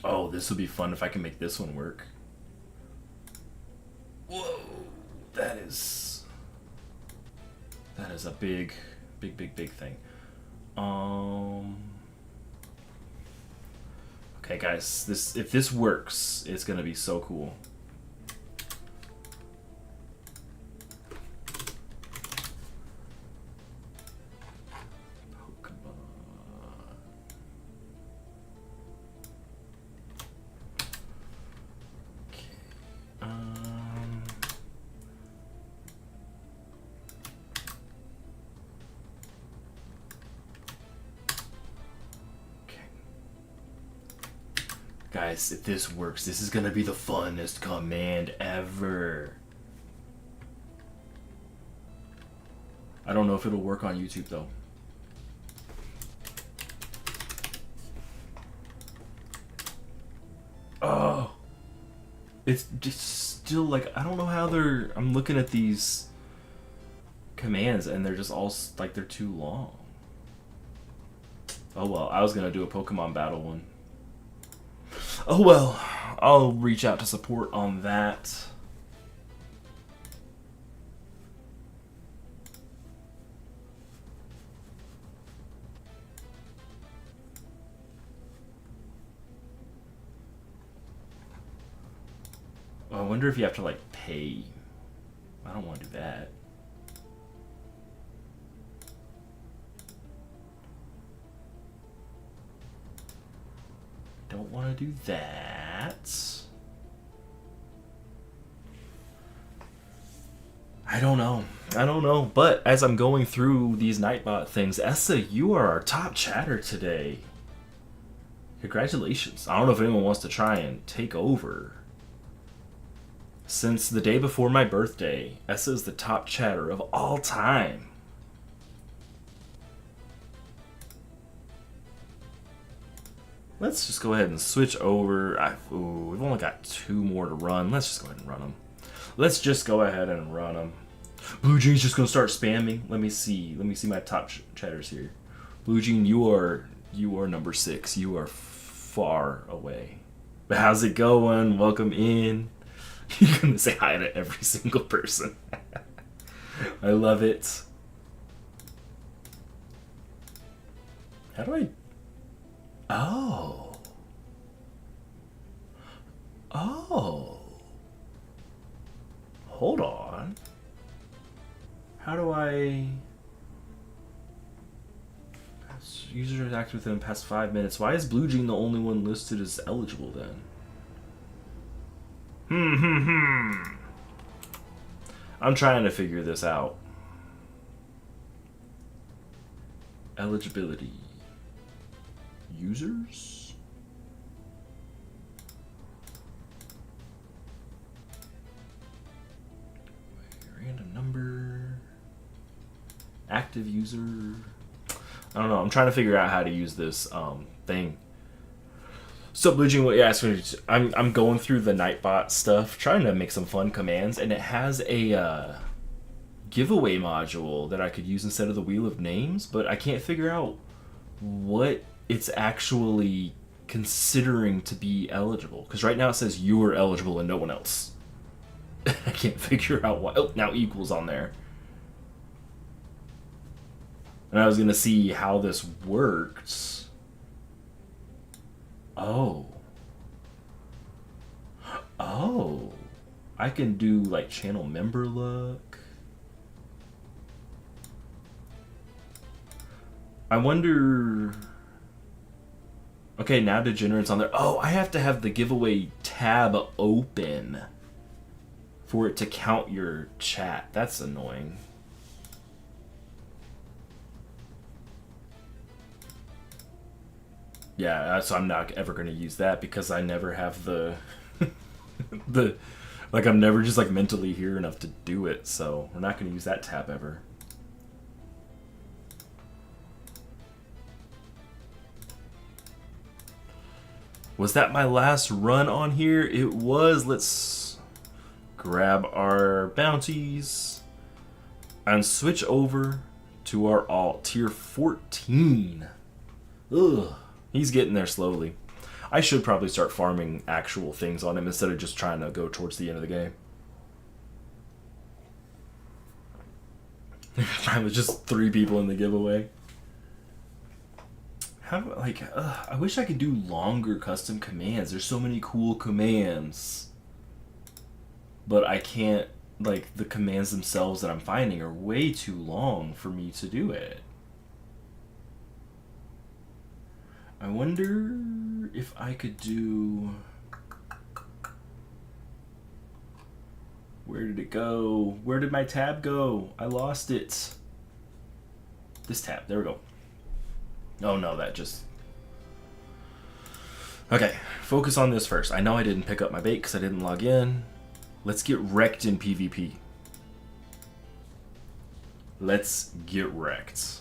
Oh, this would be fun if I can make this one work. Whoa, that is a big thing. Okay, guys, if this works, it's gonna be so cool. Guys, if this works, this is gonna be the funnest command ever. I don't know if it'll work on YouTube though. Oh, it's just still like, I don't know how they're, I'm looking at these commands and they're just all like, they're too long. Oh well, I was gonna do a Pokemon battle one. Oh well, I'll reach out to support on that. Oh, I wonder if you have to like pay. I don't want to do that. Don't want to do that. I don't know. But as I'm going through these Nightbot things, Essa, you are our top chatter today. Congratulations. I don't know if anyone wants to try and take over. Since the day before my birthday, Essa is the top chatter of all time. Let's just go ahead and switch over. We've only got 2 more to run. Let's just go ahead and run them. Let's just go ahead and run them. Blue Jean's just gonna start spamming. Let me see my top chatters here. Blue Jean, you are number 6. You are far away. But how's it going? Welcome in. You're gonna say hi to every single person. I love it. How do I? Oh. Hold on. How do I? User is active within the past 5 minutes. Why is Blue Jean the only one listed as eligible then? I'm trying to figure this out. Eligibility. Users? Random number. Active user. I don't know. I'm trying to figure out how to use this thing. So Blue Jean, what you asked me, I'm going through the Nightbot stuff, trying to make some fun commands, and it has a giveaway module that I could use instead of the Wheel of Names, but I can't figure out what it's actually considering to be eligible. Because right now it says you are eligible and no one else. I can't figure out why. Oh, now equals on there. And I was going to see how this works. Oh, I can do like channel member look. I wonder. Okay, now Degenerate's on there. Oh, I have to have the giveaway tab open for it to count your chat. That's annoying. Yeah, so I'm not ever going to use that because I never have the like I'm never just like mentally here enough to do it, so we're not going to use that tab ever. Was that my last run on here? It was. Let's grab our bounties and switch over to our alt tier 14. Ugh. He's getting there slowly. I should probably start farming actual things on him instead of just trying to go towards the end of the game. Probably just 3 people in the giveaway. I wish I could do longer custom commands. There's so many cool commands. But I can't, like, the commands themselves that I'm finding are way too long for me to do it. I wonder if I could do... Where did it go? Where did my tab go? I lost it. This tab. There we go. Oh no, that just... Okay, focus on this first. I know I didn't pick up my bait because I didn't log in. Let's get wrecked in PvP. Let's get wrecked.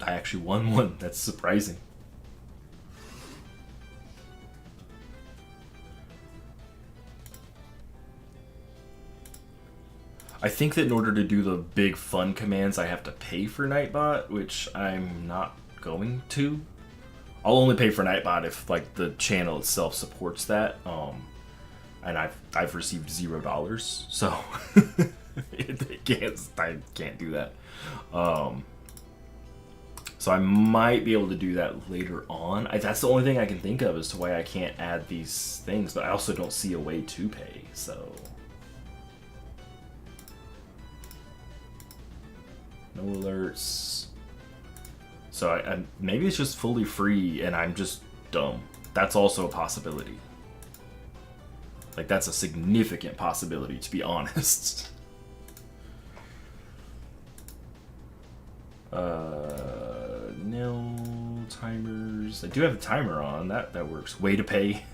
I actually won one. That's surprising. I think that in order to do the big fun commands, I have to pay for Nightbot, which I'm not going to. I'll only pay for Nightbot if like the channel itself supports that. And I've received $0, so I can't do that. So I might be able to do that later on. That's the only thing I can think of as to why I can't add these things, but I also don't see a way to pay, so... No alerts. So maybe it's just fully free and I'm just dumb. That's also a possibility. Like, that's a significant possibility, to be honest. Nil timers. I do have a timer on. That works. Way to pay.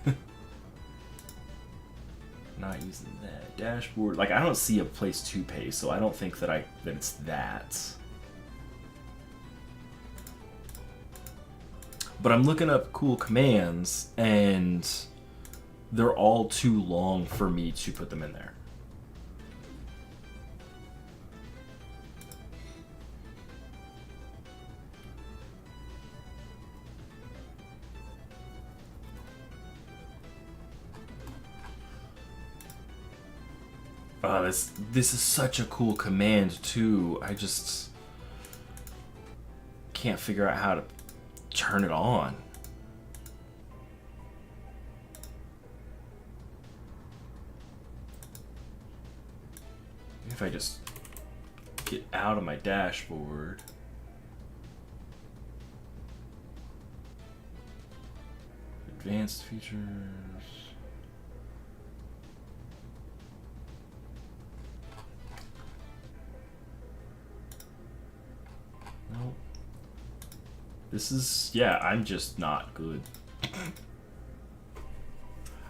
Not using that dashboard. Like, I don't see a place to pay, so I don't think that it's that. But I'm looking up cool commands, and they're all too long for me to put them in there. This is such a cool command too. I just can't figure out how to turn it on. If I just get out of my dashboard. Advanced features. Nope. This is, yeah, I'm just not good.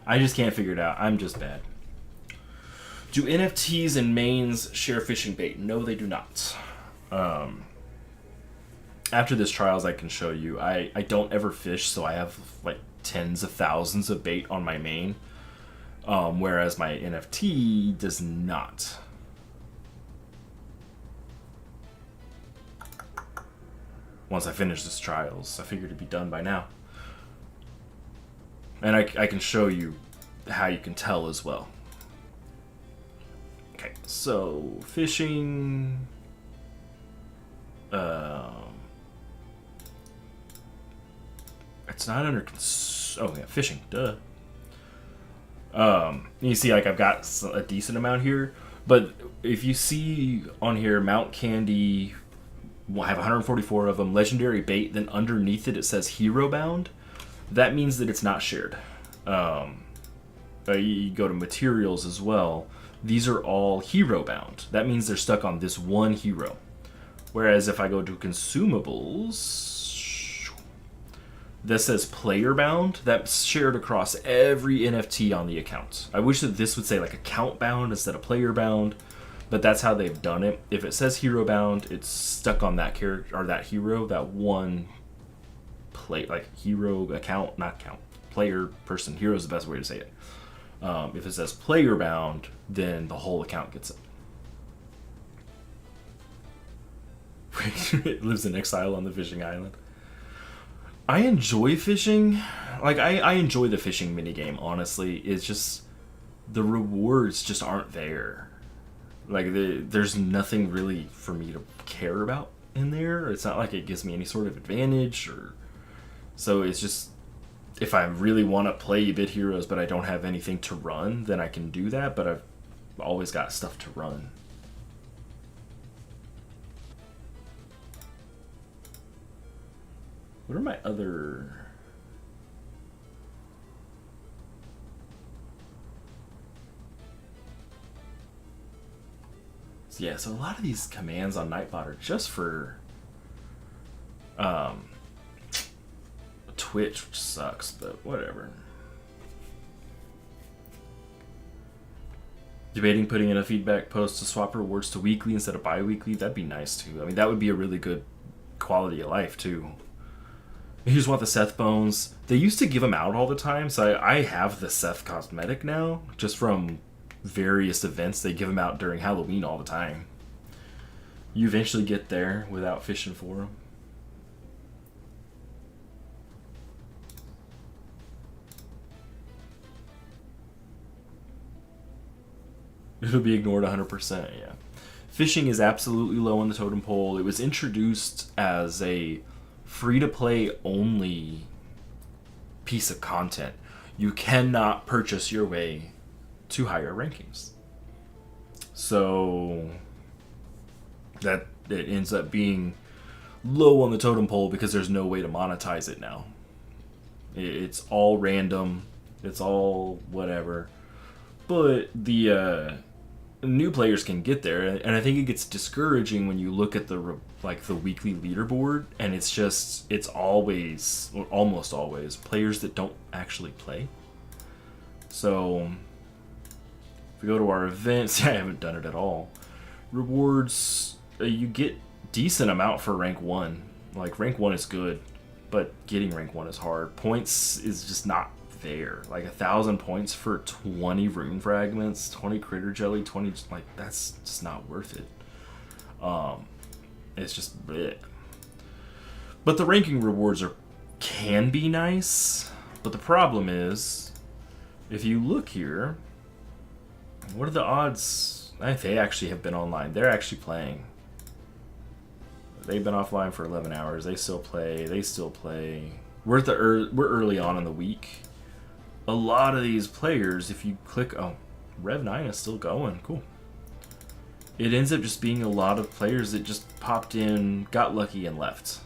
I just can't figure it out. I'm just bad. Do NFTs and mains share fishing bait? No, they do not. After this trials, I can show you. I don't ever fish, so I have like tens of thousands of bait on my main, whereas my NFT does not. Once I finish this trials, I figured it'd be done by now. And I can show you how you can tell as well. Okay, so fishing. It's not under oh yeah, fishing. Duh. You see, like I've got a decent amount here, but if you see on here, Mount Candy. We'll have 144 of them. Legendary bait. Then underneath it, it says hero bound. That means that it's not shared. You go to materials as well. These are all hero bound. That means they're stuck on this one hero. Whereas if I go to consumables, this says player bound. That's shared across every NFT on the account. I wish that this would say like account bound instead of player bound. But that's how they've done it. If it says hero bound, it's stuck on that character or that hero, that one play, like hero account, not count, player person. Hero is the best way to say it. If it says player bound, then the whole account gets it. It lives in exile on the fishing island. I enjoy fishing. Like I enjoy the fishing minigame. Honestly, it's just the rewards just aren't there. Like, there's nothing really for me to care about in there. It's not like it gives me any sort of advantage, or so it's just, if I really want to play bit heroes but I don't have anything to run, then I can do that, but I've always got stuff to run. What are my other... Yeah, so a lot of these commands on Nightbot are just for Twitch, which sucks, but whatever. Debating putting in a feedback post to swap rewards to weekly instead of bi-weekly, that'd be nice too. I mean, that would be a really good quality of life too. You just want the Seth bones. They used to give them out all the time, so I have the Seth cosmetic now, just from various events. They give them out during Halloween all the time. You eventually get there without fishing for them. It'll be ignored 100%, yeah. Fishing is absolutely low on the totem pole. It was introduced as a free-to-play only piece of content. You cannot purchase your way to higher rankings. So that it ends up being low on the totem pole because there's no way to monetize it now. It's all random. It's all whatever. But the new players can get there, and I think it gets discouraging when you look at the weekly leaderboard, and it's always, or almost always, players that don't actually play. So if we go to our events, I haven't done it at all. Rewards, you get decent amount for rank 1. Like, rank 1 is good, but getting rank 1 is hard. Points is just not there. Like 1,000 points for 20 rune fragments, 20 critter jelly, 20, like, that's just not worth it. It's just bleh. But the ranking rewards can be nice, but the problem is, if you look here, what are the odds? They actually have been online. They're actually playing. They've been offline for 11 hours. They still play. We're early on in the week. A lot of these players, if you click, Rev 9 is still going. Cool. It ends up just being a lot of players that just popped in, got lucky, and left.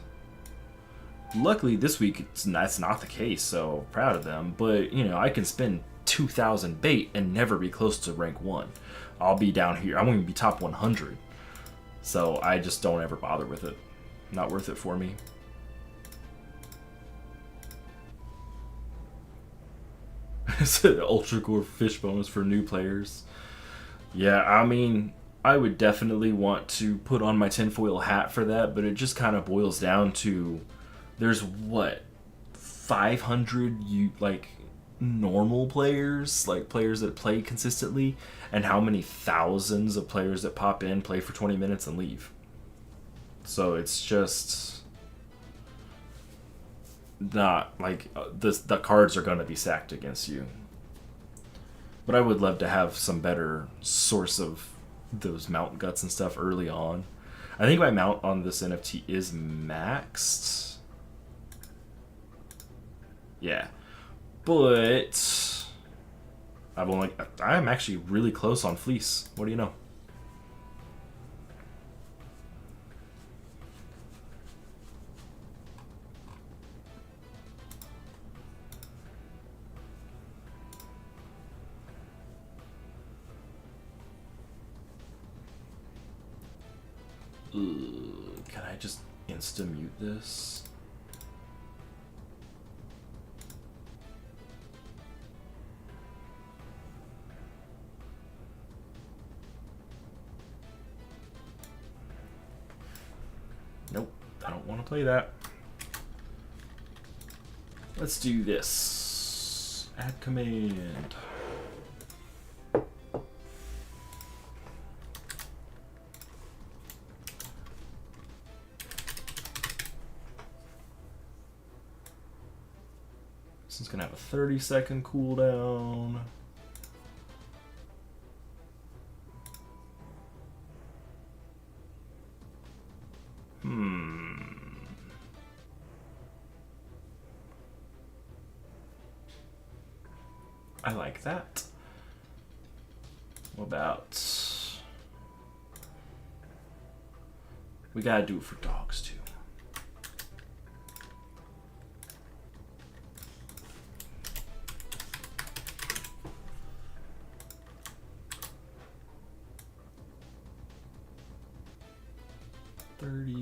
Luckily, this week, that's not the case, so proud of them. But, I can spend 2,000 bait and never be close to rank 1. I'll be down here. I won't even be top 100. So I just don't ever bother with it. Not worth it for me. It's an ultra core fish bonus for new players. Yeah, I mean, I would definitely want to put on my tinfoil hat for that, but it just kind of boils down to, there's 500 normal players, like players that play consistently, and how many thousands of players that pop in, play for 20 minutes, and leave. So it's just not like the cards are going to be stacked against you. But I would love to have some better source of those mount guts and stuff early on. I think my mount on this NFT is maxed. Yeah. But I'm actually really close on fleece. What do you know? Can I just insta-mute this? Nope, I don't want to play that. Let's do this. Add command. This is gonna have a 30-second cooldown. I like that. What about... We gotta do it for dogs too.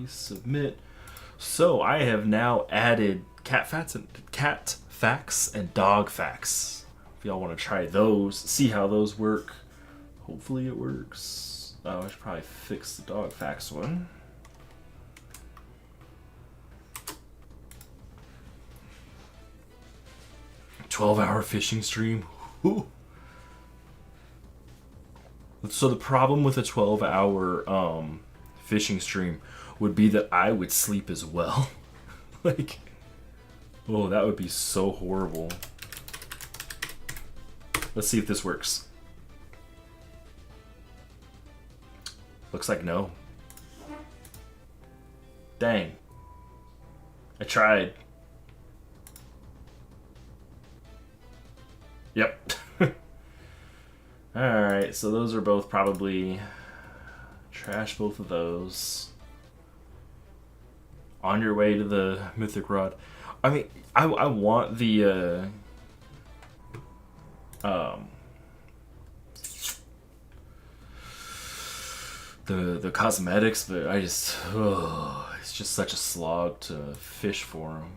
Submit. So I have now added cat facts and dog facts. If y'all want to try those, see how those work. Hopefully it works. Oh, I should probably fix the dog facts one. "12-hour fishing stream." Ooh. So the problem with a 12-hour fishing stream would be that I would sleep as well. Like, oh, that would be so horrible. Let's see if this works. Looks like no. Dang. I tried. Yep. Alright, so those are both probably... Trash both of those. On your way to the mythic rod. I mean, I want the the cosmetics, but I just it's just such a slog to fish for them.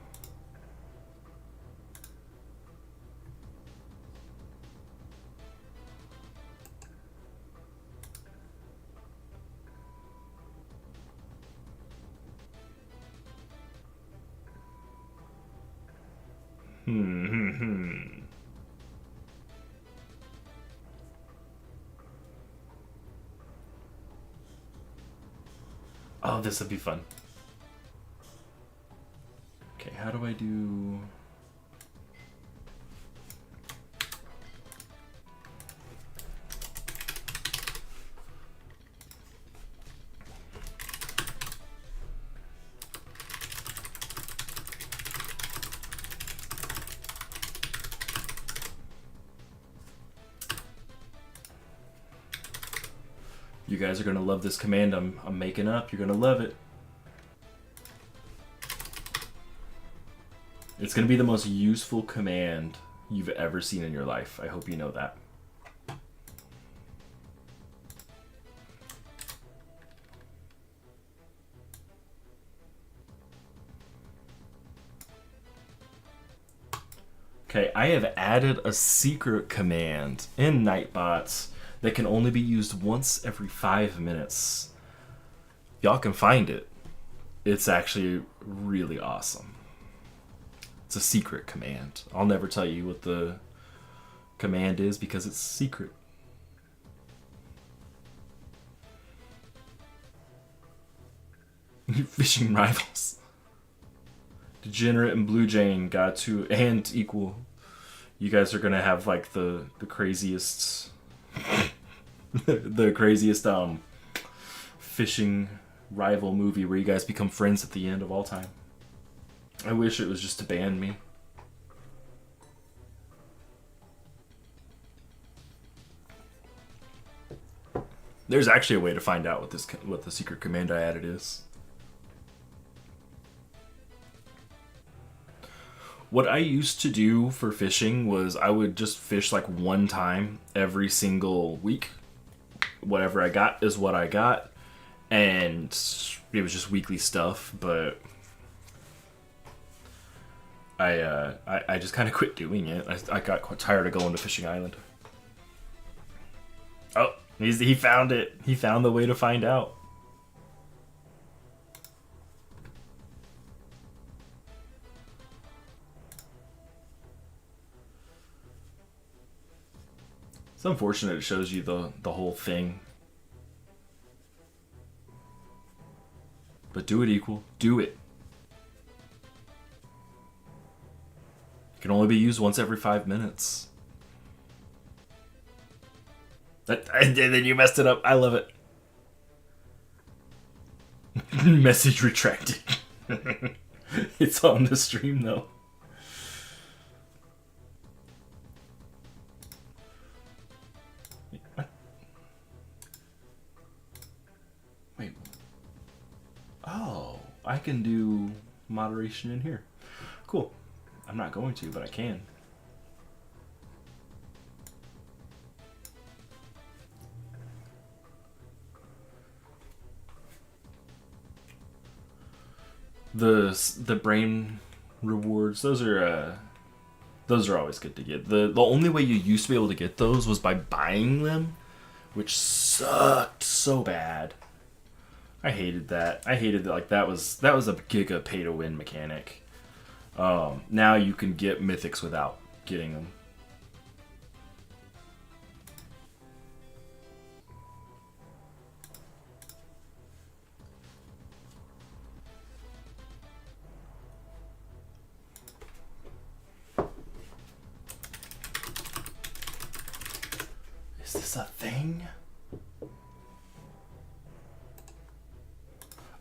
Oh, this would be fun. Okay, how do I do... You guys are gonna love this command I'm making up. You're gonna love it. It's gonna be the most useful command you've ever seen in your life. I hope you know that. Okay, I have added a secret command in Nightbots that can only be used once every 5 minutes. Y'all can find it. It's actually really awesome. It's a secret command. I'll never tell you what the command is because it's secret. Fishing rivals. Degenerate and Blue Jane got to and equal. You guys are gonna have like the craziest the craziest fishing rival movie where you guys become friends at the end of all time. I wish it was just to ban me. There's actually a way to find out what the secret command I added is. What I used to do for fishing was I would just fish like one time every single week. Whatever I got is what I got. And it was just weekly stuff, but I just kind of quit doing it. I got quite tired of going to Fishing Island. Oh, he found it. He found the way to find out. It's unfortunate it shows you the whole thing. But do it equal. Do it. It can only be used once every 5 minutes. And then you messed it up. I love it. Message retracted. It's on the stream though. I can do moderation in here. Cool. I'm not going to, but I can. The brain rewards, those are always good to get. The only way you used to be able to get those was by buying them, which sucked so bad. I hated that. I hated that. Like that was a giga pay to win mechanic. Now you can get mythics without getting them. Is this a thing?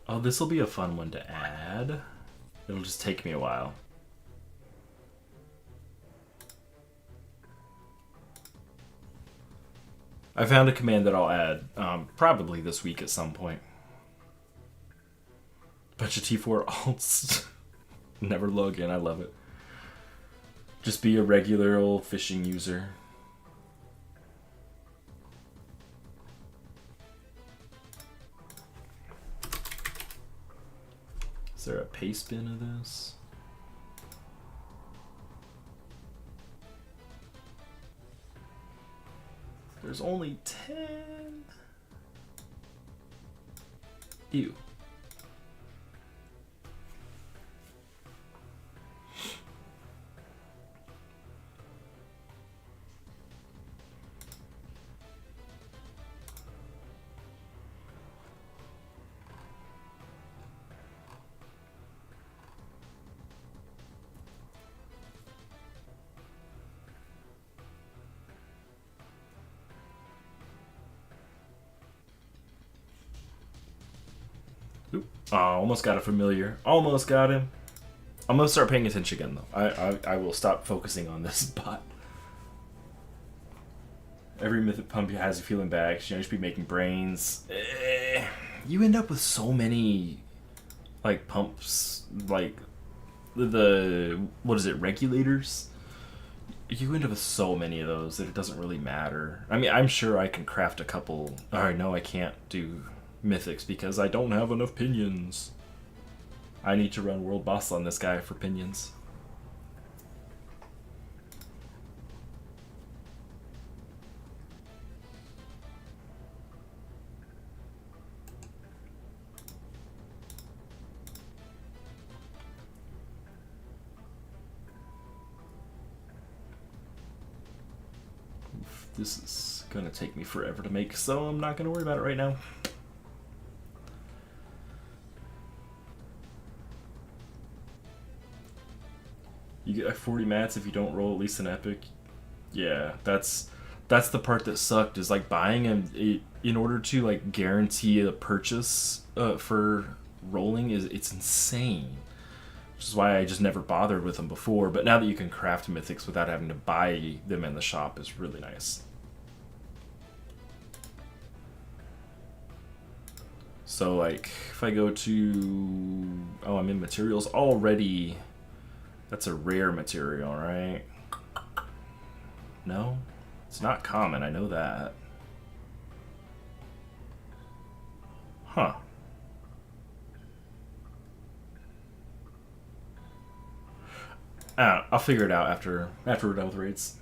Oh, this will be a fun one to add. It'll just take me a while. I found a command that I'll add probably this week at some point. Bunch of T4 alts. Never log in, I love it. Just be a regular old fishing user. Is there a pay spin of this? There's only 10. Ew. Oh, almost got a familiar. Almost got him. I'm gonna start paying attention again, though. I will stop focusing on this bot. Every mythic pump has you feeling bad. You should be making brains. You end up with so many, like, pumps, like, the what is it, regulators? You end up with so many of those that it doesn't really matter. I mean, I'm sure I can craft a couple. Alright, no, I can't do mythics because I don't have enough pinions. I need to run world boss on this guy for pinions. Oof, this is gonna take me forever to make, so I'm not gonna worry about it right now. You get like 40 mats if you don't roll at least an epic. Yeah, that's the part that sucked, is like buying them in order to like guarantee a purchase for rolling it's insane. Which is why I just never bothered with them before. But now that you can craft mythics without having to buy them in the shop is really nice. So like if I go to, oh, I'm in materials already. That's a rare material, right? No? It's not common, I know that. Huh. I'll figure it out after we're done with raids.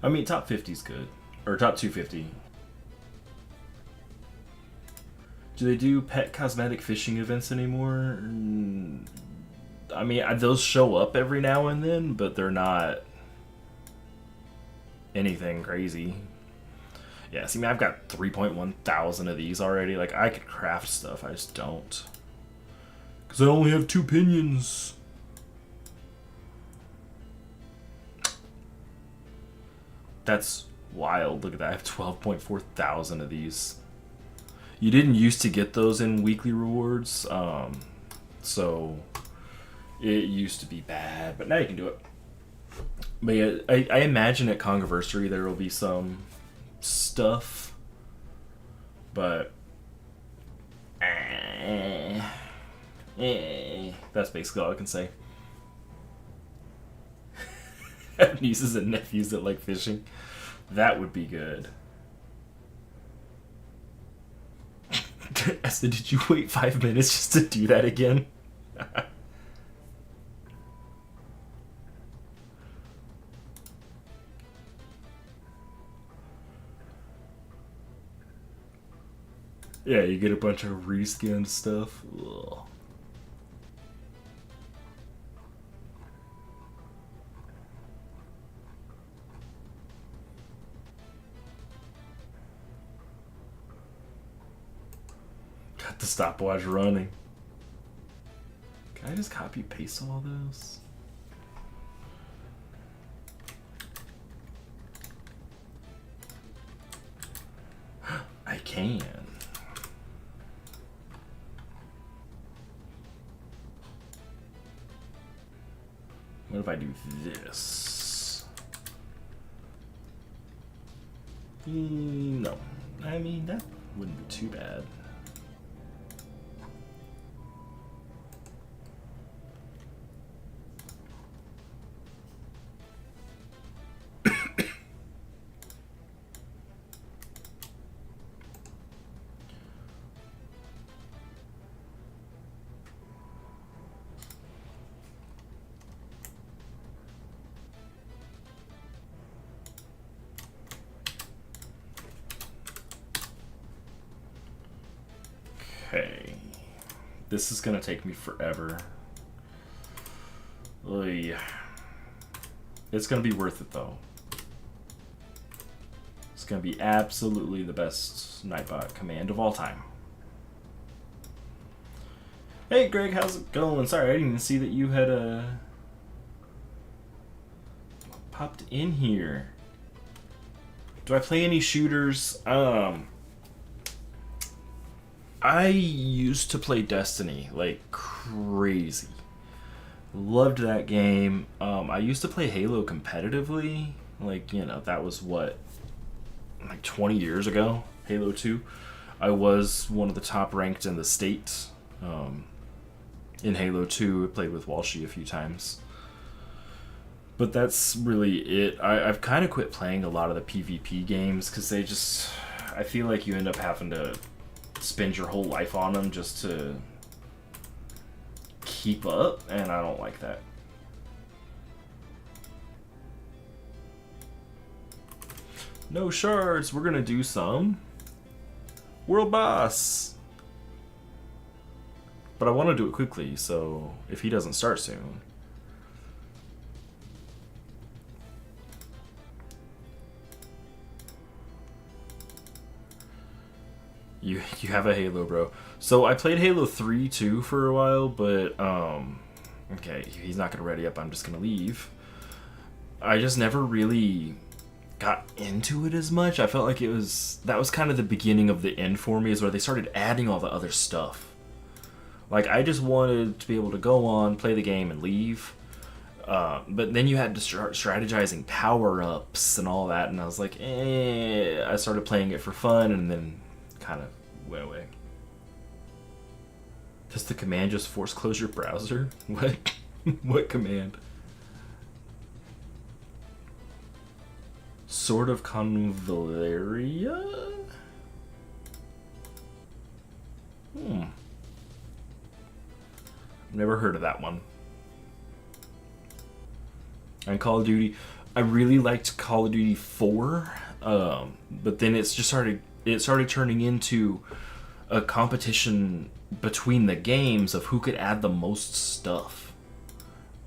I mean, top 50's good. Or top 250. Do they do pet cosmetic fishing events anymore? I mean, those show up every now and then, but they're not anything crazy. Yeah, see, I've got 3.1 thousand of these already. Like, I could craft stuff, I just don't. Because I only have 2 pinions. That's wild. Look at that, I have 12.4 thousand of these. You didn't used to get those in weekly rewards, so it used to be bad, but now you can do it. But yeah, I imagine at Congroversary there will be some stuff But that's basically all I can say. Nieces and nephews that like fishing. That would be good. I said, did you wait 5 minutes just to do that again? Yeah, you get a bunch of reskinned stuff. Ugh. Got the stopwatch running. Can I just copy paste all those? I can. What if I do this? No. I mean, that wouldn't be too bad. Okay. This is gonna take me forever. Oy. It's gonna be worth it though. It's gonna be absolutely the best Nightbot command of all time. Hey Greg, how's it going? Sorry, I didn't even see that you had popped in here. Do I play any shooters? I used to play Destiny like crazy. Loved that game. I used to play Halo competitively. Like, you know, that was what, like 20 years ago, Halo 2. I was one of the top ranked in the state in Halo 2. I played with Walshy a few times. But that's really it. I've kind of quit playing a lot of the PvP games because they just, I feel like you end up having to spend your whole life on them just to keep up, and I don't like that. No shards, we're gonna do some World Boss. But I want to do it quickly, so if he doesn't start soon. You have a Halo, bro. So I played Halo 3 too for a while, but okay, he's not gonna ready up. I'm just gonna leave. I just never really got into it as much. I felt like that was kind of the beginning of the end for me, is where they started adding all the other stuff. Like, I just wanted to be able to go on, play the game, and leave. But then you had to start strategizing power-ups and all that, and I was like, I started playing it for fun, and then kind of went away. Does the command just force close your browser? What? What command? Sword of Convaleria? Never heard of that one. And Call of Duty, I really liked Call of Duty 4, but then it started turning into a competition between the games of who could add the most stuff.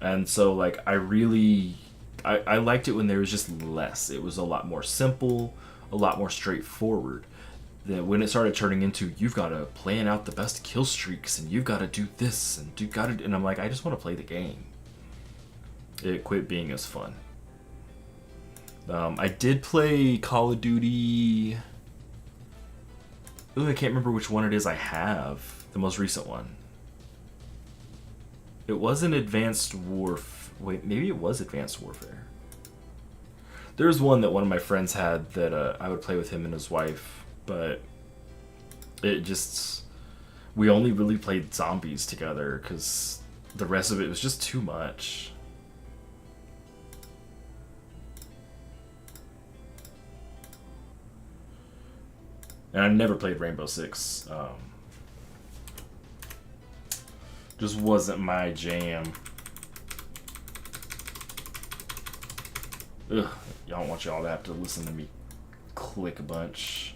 And so, like, I liked it when there was just less. It was a lot more simple, a lot more straightforward. Then when it started turning into, you've got to plan out the best kill streaks, and you've got to do this, and I'm like, I just want to play the game. It quit being as fun. I did play Call of Duty. Ooh, I can't remember which one it is I have. The most recent one. It wasn't Advanced Warfare. Wait, maybe it was Advanced Warfare. There was one that one of my friends had that I would play with him and his wife, but It just, we only really played zombies together because the rest of it was just too much. And I never played Rainbow Six. Just wasn't my jam. Ugh, I don't want y'all to have to listen to me click a bunch.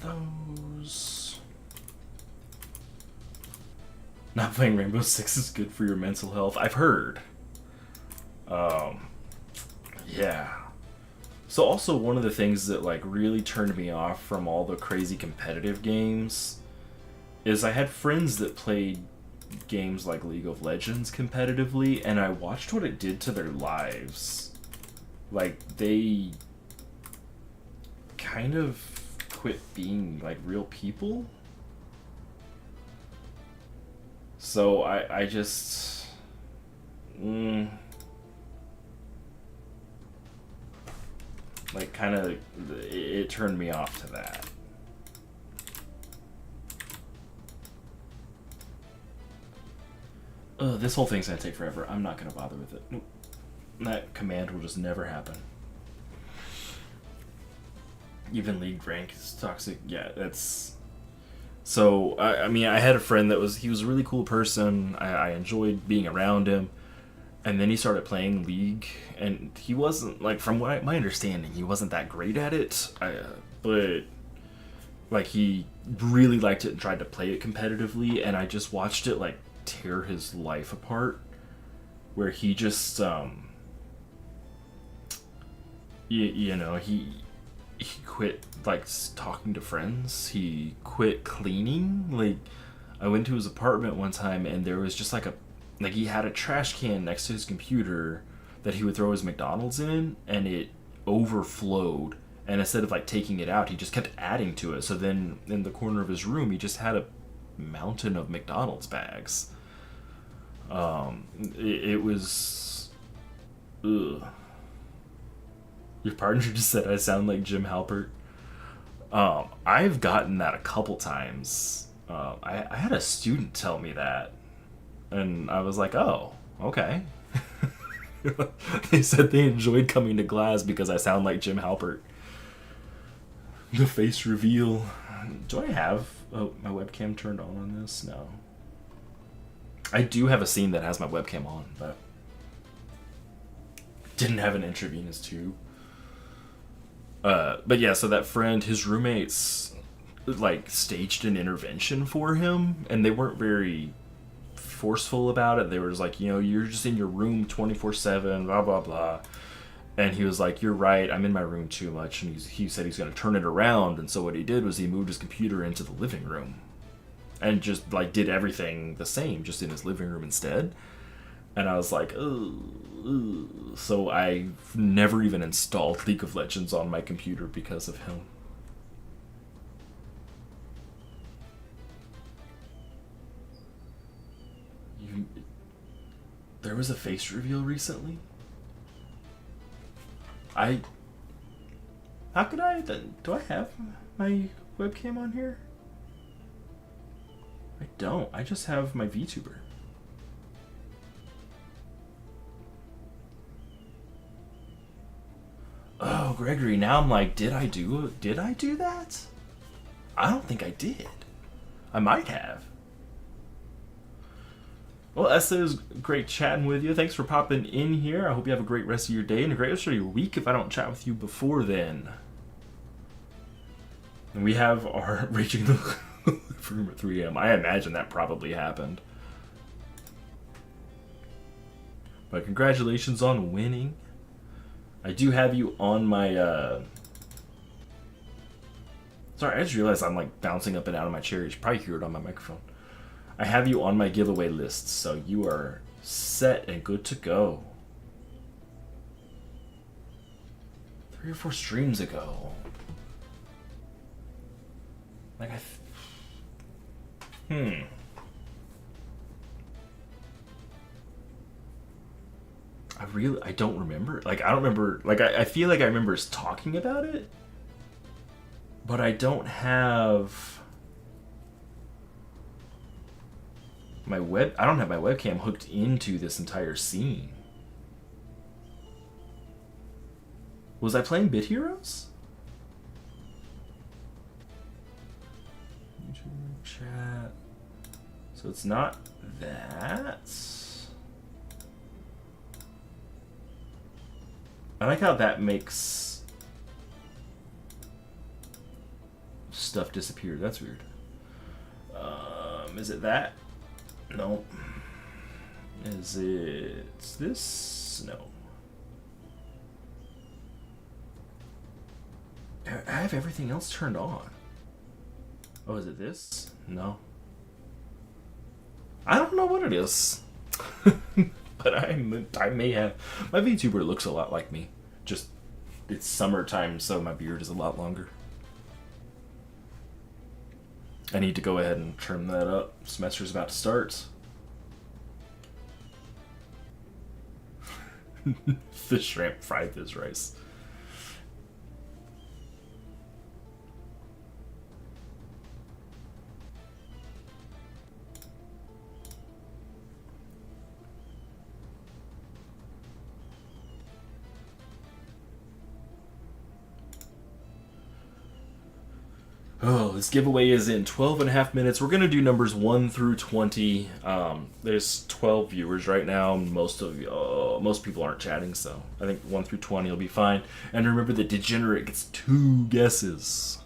Those. Not playing Rainbow Six is good for your mental health. I've heard. Yeah. So also one of the things that like really turned me off from all the crazy competitive games is I had friends that played games like League of Legends competitively, and I watched what it did to their lives. Like, they kind of quit being like real people. So I just like kind of it turned me off to that. This whole thing's gonna take forever. I'm not gonna bother with it. Nope. That command will just never happen. Even league rank is toxic. Yeah, that's... So, I mean, I had a friend that he was a really cool person. I enjoyed being around him. And then he started playing League, and he wasn't, like, from what my understanding, he wasn't that great at it. But, like, he really liked it and tried to play it competitively, and I just watched it, like, tear his life apart. Where he just, you know, he quit like talking to friends. He quit cleaning. Like, I went to his apartment one time and there was just like he had a trash can next to his computer that he would throw his McDonald's in, and it overflowed, and instead of like taking it out, he just kept adding to it. So then in the corner of his room he just had a mountain of McDonald's bags. It was ugh. Your partner just said I sound like Jim Halpert. I've gotten that a couple times. I had a student tell me that, and I was like, oh, okay. They said they enjoyed coming to class because I sound like Jim Halpert. The face reveal. Do I have my webcam turned on this? No. I do have a scene that has my webcam on, but didn't have an intravenous tube. But yeah, so that friend, his roommates, like, staged an intervention for him, and they weren't very forceful about it. They were just like, you know, you're just in your room 24/7, blah, blah, blah. And he was like, you're right, I'm in my room too much. And he said he's going to turn it around. And so what he did was he moved his computer into the living room and just, like, did everything the same, just in his living room instead. And I was like, ugh. So I've never even installed League of Legends on my computer because of him. There was a face reveal recently? How could I... Do I have my webcam on here? I don't. I just have my VTuber. Oh, Gregory, now I'm like, did I do that? I don't think I did. I might have. Well, Essa, it was great chatting with you. Thanks for popping in here. I hope you have a great rest of your day and a great rest of your week if I don't chat with you before then. And we have our Raging the room at 3 a.m. I imagine that probably happened. But congratulations on winning. I do have you on my Sorry, I just realized I'm like bouncing up and out of my chair. You should probably hear it on my microphone. I have you on my giveaway list, so you are set and good to go. 3 or 4 streams ago. Like I don't remember. Like, I don't remember. Like, I feel like I remember us talking about it, but I don't have I don't have my webcam hooked into this entire scene. Was I playing Bit Heroes? YouTube chat. So it's not that. I like how that makes stuff disappear. That's weird. Is it that? No. Is it this? No. I have everything else turned on. Oh, is it this? No. I don't know what it is. But I may have. My VTuber looks a lot like me. Just, it's summertime, so my beard is a lot longer. I need to go ahead and trim that up. Semester's about to start. The shrimp fried this rice. Oh, this giveaway is in 12 and a half minutes. We're going to do numbers 1 through 20. There's 12 viewers right now. Most people aren't chatting, so I think 1 through 20 will be fine. And remember that Degenerate gets 2 guesses.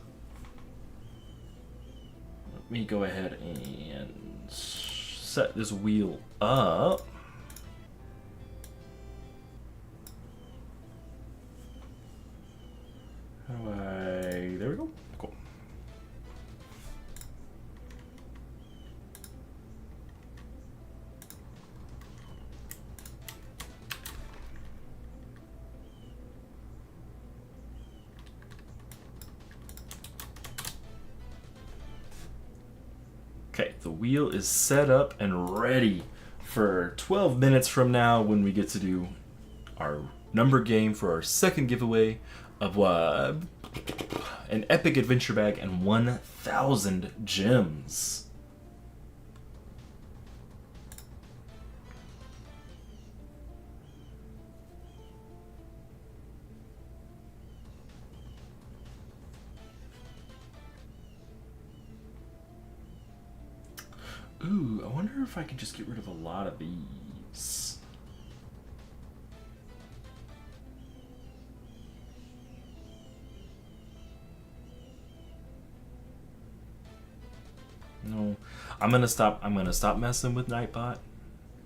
Let me go ahead and set this wheel up. There we go. Cool. Okay, the wheel is set up and ready for 12 minutes from now when we get to do our number game for our second giveaway of an epic adventure bag and 1,000 gems. Ooh, I wonder if I can just get rid of a lot of these. No, I'm gonna stop messing with Nightbot.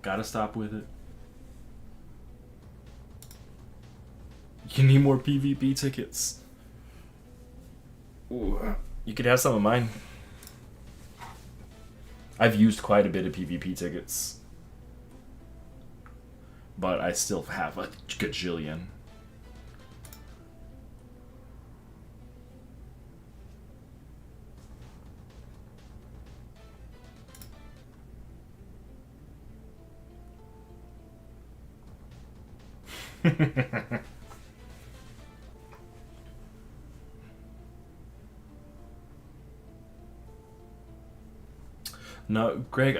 Gotta stop with it. You need more PvP tickets. Ooh, you could have some of mine. I've used quite a bit of PvP tickets, but I still have a gajillion. No, Greg,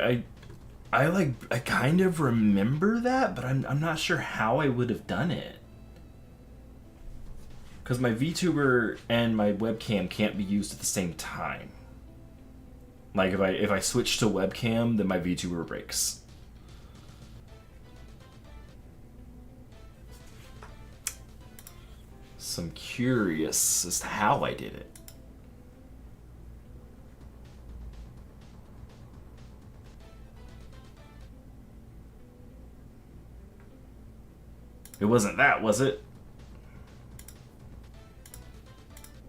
I kind of remember that, but I'm not sure how I would have done it. Because my VTuber and my webcam can't be used at the same time. Like if I switch to webcam, then my VTuber breaks. So I'm curious as to how I did it. It wasn't that, was it?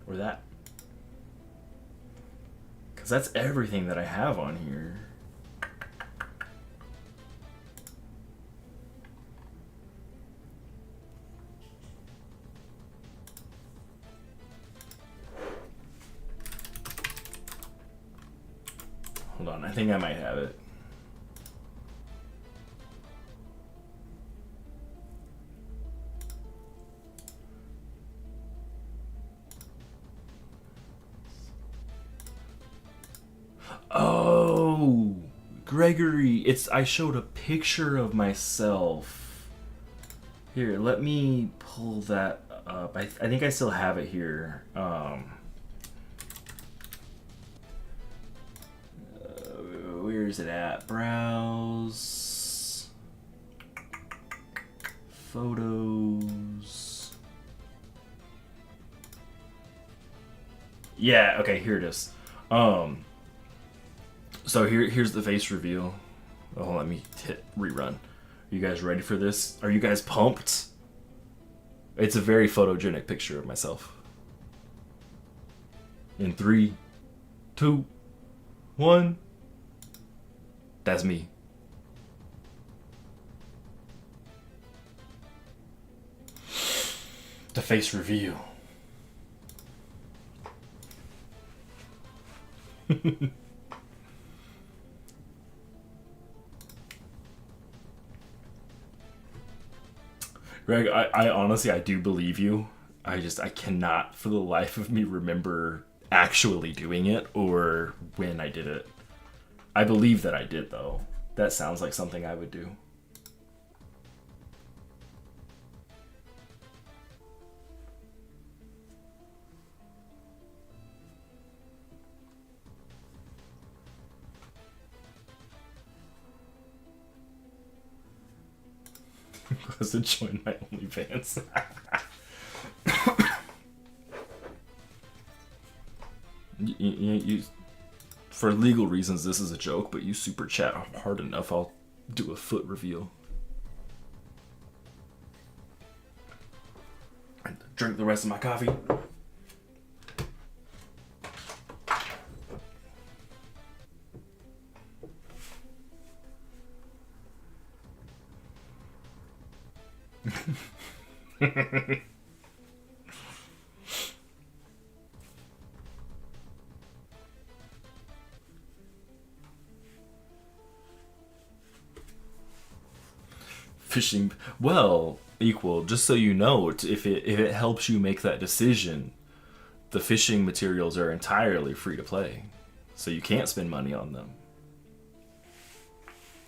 Or that? Because that's everything that I have on here. Hold on, I think I might have it. Oh, Gregory, I showed a picture of myself. Here, let me pull that up. I think I still have it here. Where is it at? Browse. Photos. Yeah, okay, here it is. So here's the face reveal. Oh, let me hit rerun. Are you guys ready for this? Are you guys pumped? It's a very photogenic picture of myself. In 3, 2, 1. That's me. The face reveal. Greg, I honestly, I do believe you. I cannot for the life of me remember actually doing it or when I did it. I believe that I did, though. That sounds like something I would do. Was to join my OnlyFans. For legal reasons, this is a joke, but you super chat hard enough, I'll do a foot reveal. Drink the rest of my coffee. Fishing, well, equal. Just so you know, if it helps you make that decision, the fishing materials are entirely free to play, so you can't spend money on them.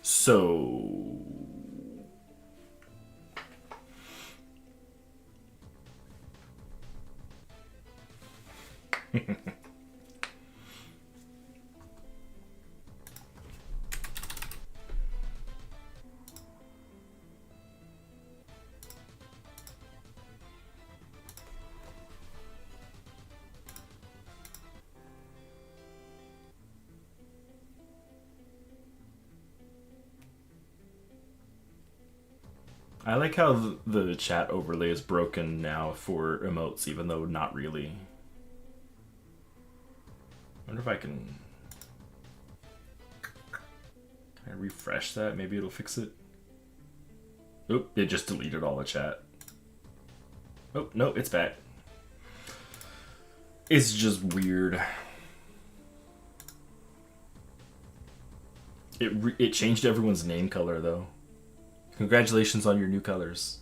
So. I like how the chat overlay is broken now for emotes, even though not really. I wonder if I can I refresh that? Maybe it'll fix it. Oop, it just deleted all the chat. Oh, no, it's back. It's just weird. It changed everyone's name color, though. Congratulations on your new colors.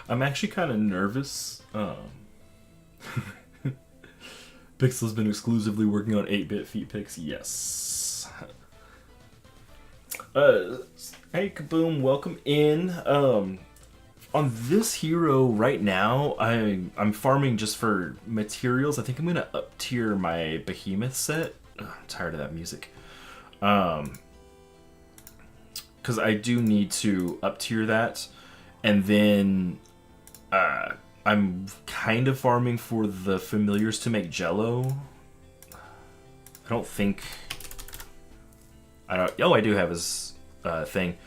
I'm actually kind of nervous. Pixel's been exclusively working on 8-bit feet pics. Yes. Hey Kaboom, welcome in. On this hero right now, I'm farming just for materials. I think I'm gonna up tier my behemoth set. Ugh, I'm tired of that music. Because I do need to up tier that, and then I'm kind of farming for the familiars to make Jello. I don't think... Oh, I do have his thing.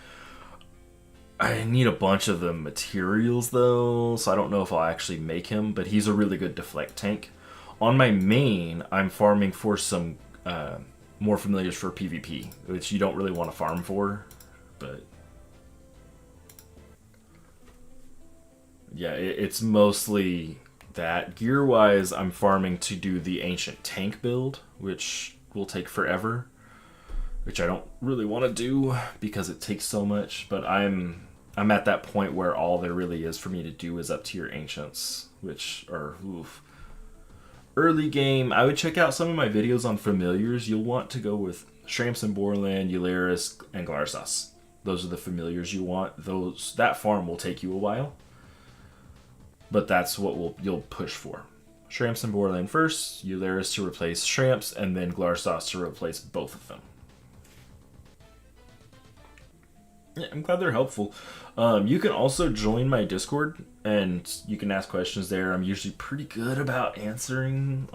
I need a bunch of the materials, though, so I don't know if I'll actually make him, but he's a really good deflect tank. On my main, I'm farming for some more familiars for PvP, which you don't really want to farm for, but... Yeah, it's mostly that. Gear-wise, I'm farming to do the Ancient Tank build, which will take forever, which I don't really want to do because it takes so much, but I'm at that point where all there really is for me to do is up tier Ancients, which are, oof. Early game, I would check out some of my videos on familiars. You'll want to go with Shramps and Borland, Eularis, and Glarsas. Those are the familiars you want. That farm will take you a while, but that's what you'll push for. Shramps and Borland first, Eularis to replace Shramps, and then Glarsas to replace both of them. Yeah, I'm glad they're helpful. You can also join my Discord, and you can ask questions there. I'm usually pretty good about answering,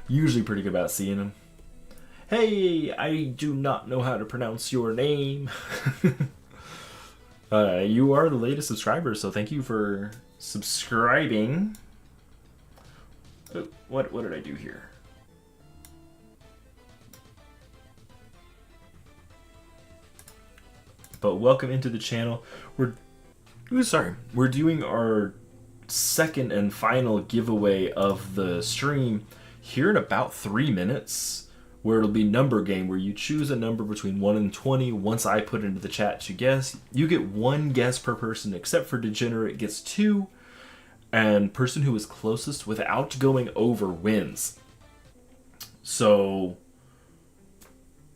usually pretty good about seeing them. Hey, I do not know how to pronounce your name. You are the latest subscriber, so thank you for subscribing. Oh, what did I do here? But welcome into the channel. We're doing our second and final giveaway of the stream here in about 3 minutes, where it'll be number game, where you choose a number between 1 and 20. Once I put into the chat to guess, you get 1 guess per person, except for Degenerate gets 2, and person who is closest without going over wins. So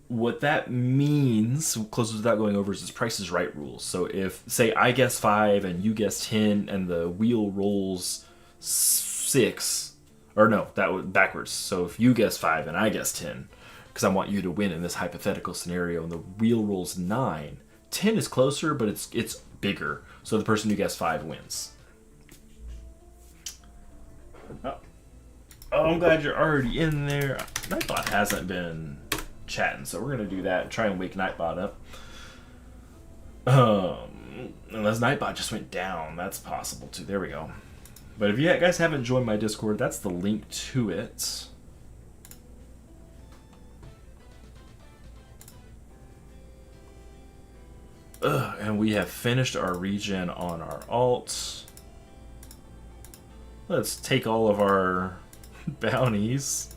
what that means, closest without going over, is Price is Right rules. So if, say, I guess 5 and you guess 10 and the wheel rolls 6, or no, that was backwards. So if you guess 5 and I guess 10, because I want you to win in this hypothetical scenario, and the wheel rolls 9, 10 is closer, but it's bigger. So the person who guessed 5 wins. Oh, I'm glad you're already in there. Nightbot hasn't been chatting, so we're gonna do that and try and wake Nightbot up. Unless Nightbot just went down, that's possible too. There we go. But if you guys haven't joined my Discord, that's the link to it. And we have finished our regen on our alt. Let's take all of our bounties.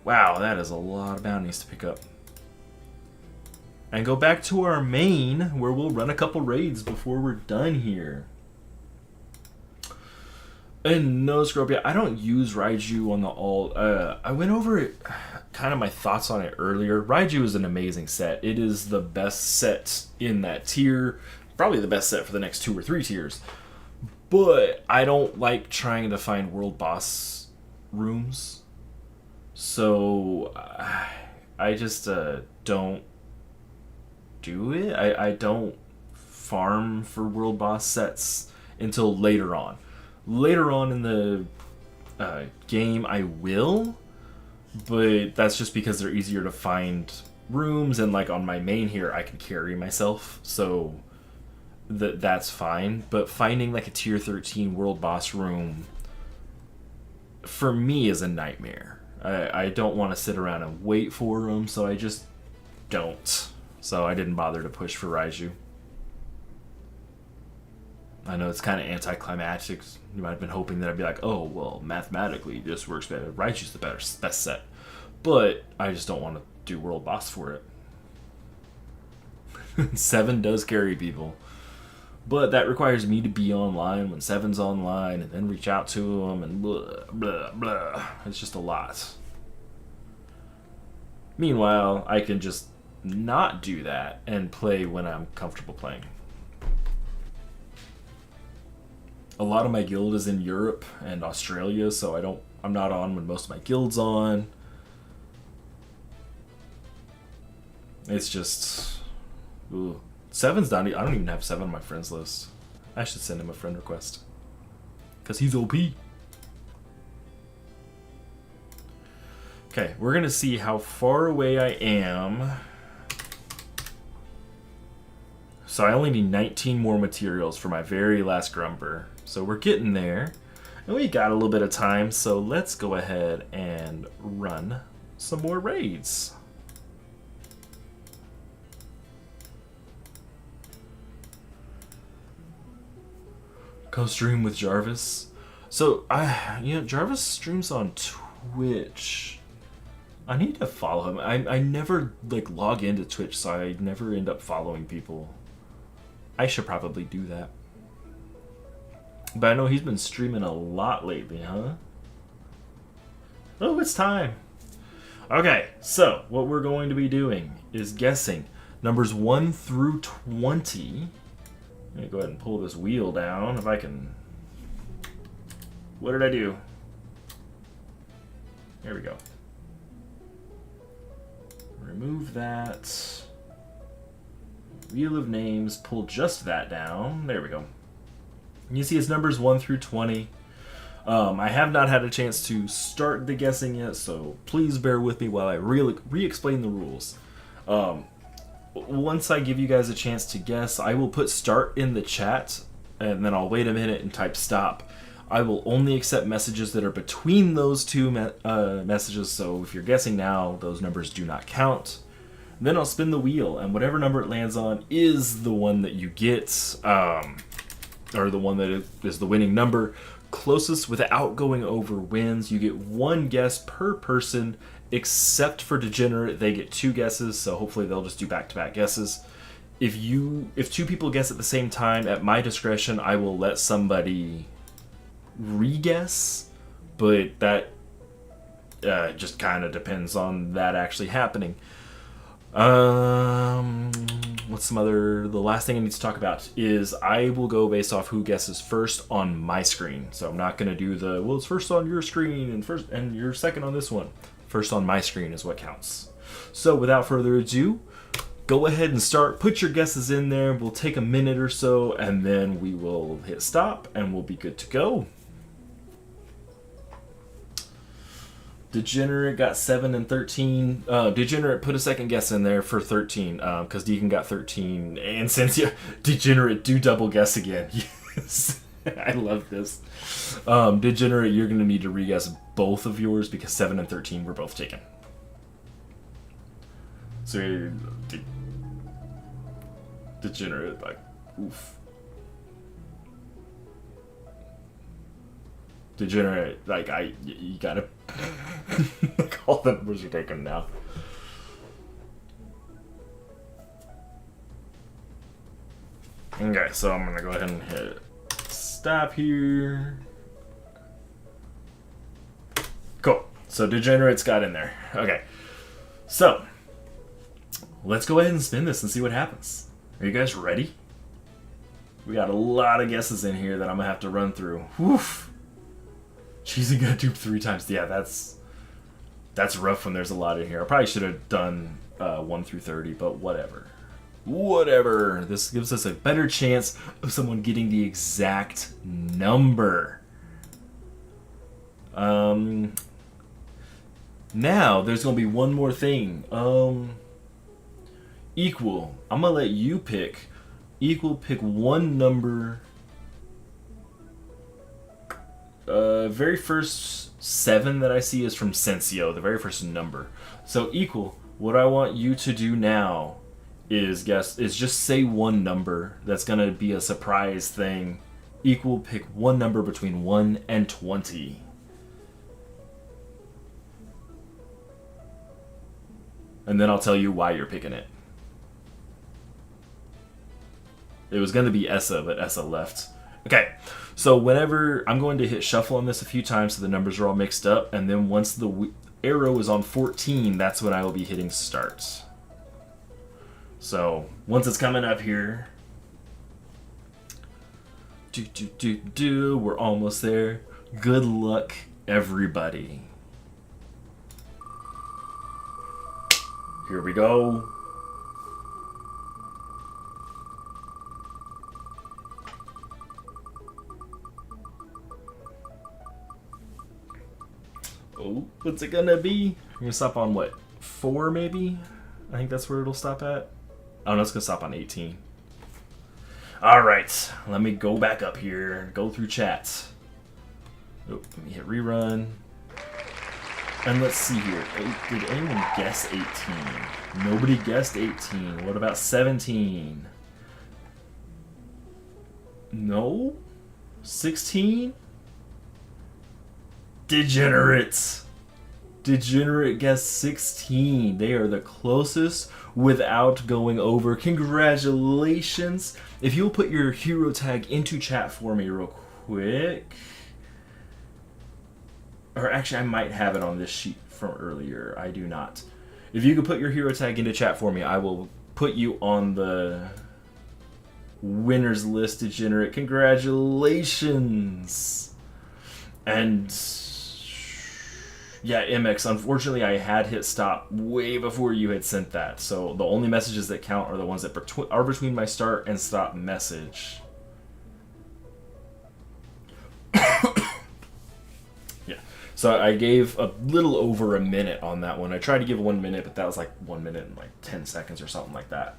Wow, that is a lot of bounties to pick up. And go back to our main, where we'll run a couple raids before we're done here. And no scrub, yeah, I don't use Raiju on the alt. I went over it, kind of my thoughts on it earlier. Raiju is an amazing set. It is the best set in that tier. Probably the best set for the next 2 or 3 tiers. But I don't like trying to find world boss rooms. So I just don't do it. I don't farm for world boss sets until later on. Later on in the game I will, but that's just because they're easier to find rooms, and like on my main here I can carry myself, so that's fine. But finding like a tier 13 world boss room for me is a nightmare. I don't want to sit around and wait for them, so I just don't. So I didn't bother to push for Raiju. I know it's kind of anticlimactic. You might have been hoping that I'd be like, oh, well, mathematically this works better. Raiju's the best set. But I just don't want to do world boss for it. 7 does carry people. But that requires me to be online when 7's online, and then reach out to them, and blah, blah, blah. It's just a lot. Meanwhile, I can just not do that and play when I'm comfortable playing. A lot of my guild is in Europe and Australia, so I'm not on when most of my guild's on. It's just, ooh. 7's not. I don't even have 7 on my friends list. I should send him a friend request. because he's OP. Okay, we're gonna see how far away I am. So I only need 19 more materials for my very last Grumber. So we're getting there. And we got a little bit of time, so let's go ahead and run some more raids. Go stream with Jarvis. So Jarvis streams on Twitch. I need to follow him. I never like log into Twitch, so I never end up following people. I should probably do that. But I know he's been streaming a lot lately, huh? Oh, it's time. Okay, so what we're going to be doing is guessing numbers 1 through 20. Let me go ahead and pull this wheel down if I can. What did I do? There we go. Remove that. Wheel of names, pull just that down. There we go. You see it's numbers 1 through 20. I have not had a chance to start the guessing yet, so please bear with me while I re-explain the rules. Once I give you guys a chance to guess, I will put start in the chat, and then I'll wait a minute and type stop. I will only accept messages that are between those two messages, so if you're guessing now, those numbers do not count. Then I'll spin the wheel, and whatever number it lands on is the one that you get, or the one that is the winning number. Closest without going over wins. You get one guess per person, except for Degenerate. They get 2 guesses, so hopefully they'll just do back-to-back guesses. If 2 people guess at the same time, at my discretion, I will let somebody re-guess, but that just kind of depends on that actually happening. What's the last thing I need to talk about is I will go based off who guesses first on my screen. So I'm not going to do it's first on your screen and you're second on this one. First on my screen is what counts. So without further ado, go ahead and start. Put your guesses in there. We'll take a minute or so and then we will hit stop and we'll be good to go. Degenerate got 7 and 13. Degenerate, put a second guess in there for 13, because Deacon got 13. And since Degenerate, do double guess again. Yes, I love this. Degenerate, you're going to need to re-guess both of yours because 7 and 13 were both taken. So, Degenerate, like, oof. Degenerate, like, you gotta. Like, all the numbers are taken now. Okay, so I'm gonna go ahead and hit stop here. Cool. So Degenerate's got in there. Okay. So, let's go ahead and spin this and see what happens. Are you guys ready? We got a lot of guesses in here that I'm gonna have to run through. Woof. Cheesy got duped 3 times. Yeah, that's rough when there's a lot in here. I probably should have done 1 through 30, but whatever. Whatever. This gives us a better chance of someone getting the exact number. Now, there's going to be one more thing. Equal. I'm going to let you pick. Equal, pick one number. Very first 7 that I see is from Sensio, the very first number. So Equal, what I want you to do now is just say one number. That's gonna be a surprise thing. Equal, pick one number between 1 and 20. And then I'll tell you why you're picking it. It was gonna be Essa, but Essa left. Okay. So whenever I'm going to hit shuffle on this a few times so the numbers are all mixed up, and then once the arrow is on 14, that's when I will be hitting start. So once it's coming up here, we're almost there. Good luck, everybody. Here we go. What's it gonna be? We're gonna stop on what? 4 maybe? I think that's where it'll stop at. Oh no, it's gonna stop on 18. Alright, let me go back up here, go through chats. Oh, let me hit rerun. And let's see here. Did anyone guess 18? Nobody guessed 18. What about 17? No? 16? Degenerates. Degenerate guessed 16. They are the closest without going over. Congratulations. If you'll put your hero tag into chat for me real quick. Or actually, I might have it on this sheet from earlier. I do not. If you could put your hero tag into chat for me, I will put you on the winners list, Degenerate. Congratulations. And yeah, MX, unfortunately I had hit stop way before you had sent that. So the only messages that count are the ones that are between my start and stop message. Yeah. So I gave a little over a minute on that one. I tried to give 1 minute, but that was like 1 minute and like 10 seconds or something like that.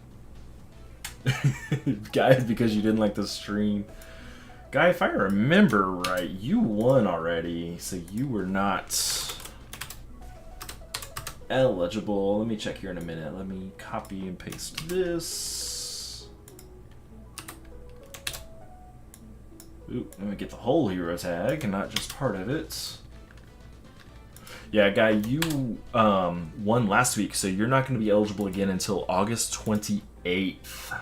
Guys, because you didn't like the stream. Guy, if I remember right, you won already, so you were not eligible. Let me check here in a minute. Let me copy and paste this. Ooh, let me get the whole hero tag and not just part of it. Yeah, Guy, you won last week, so you're not going to be eligible again until August 28th.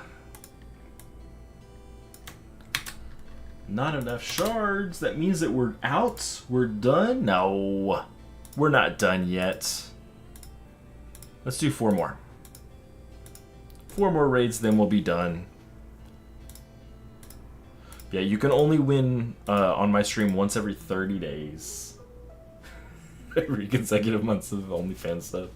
Not enough shards. That means that we're out? We're done? No. We're not done yet. Let's do 4 more. 4 more raids, then we'll be done. Yeah, you can only win on my stream once every 30 days. Every consecutive months of OnlyFans stuff.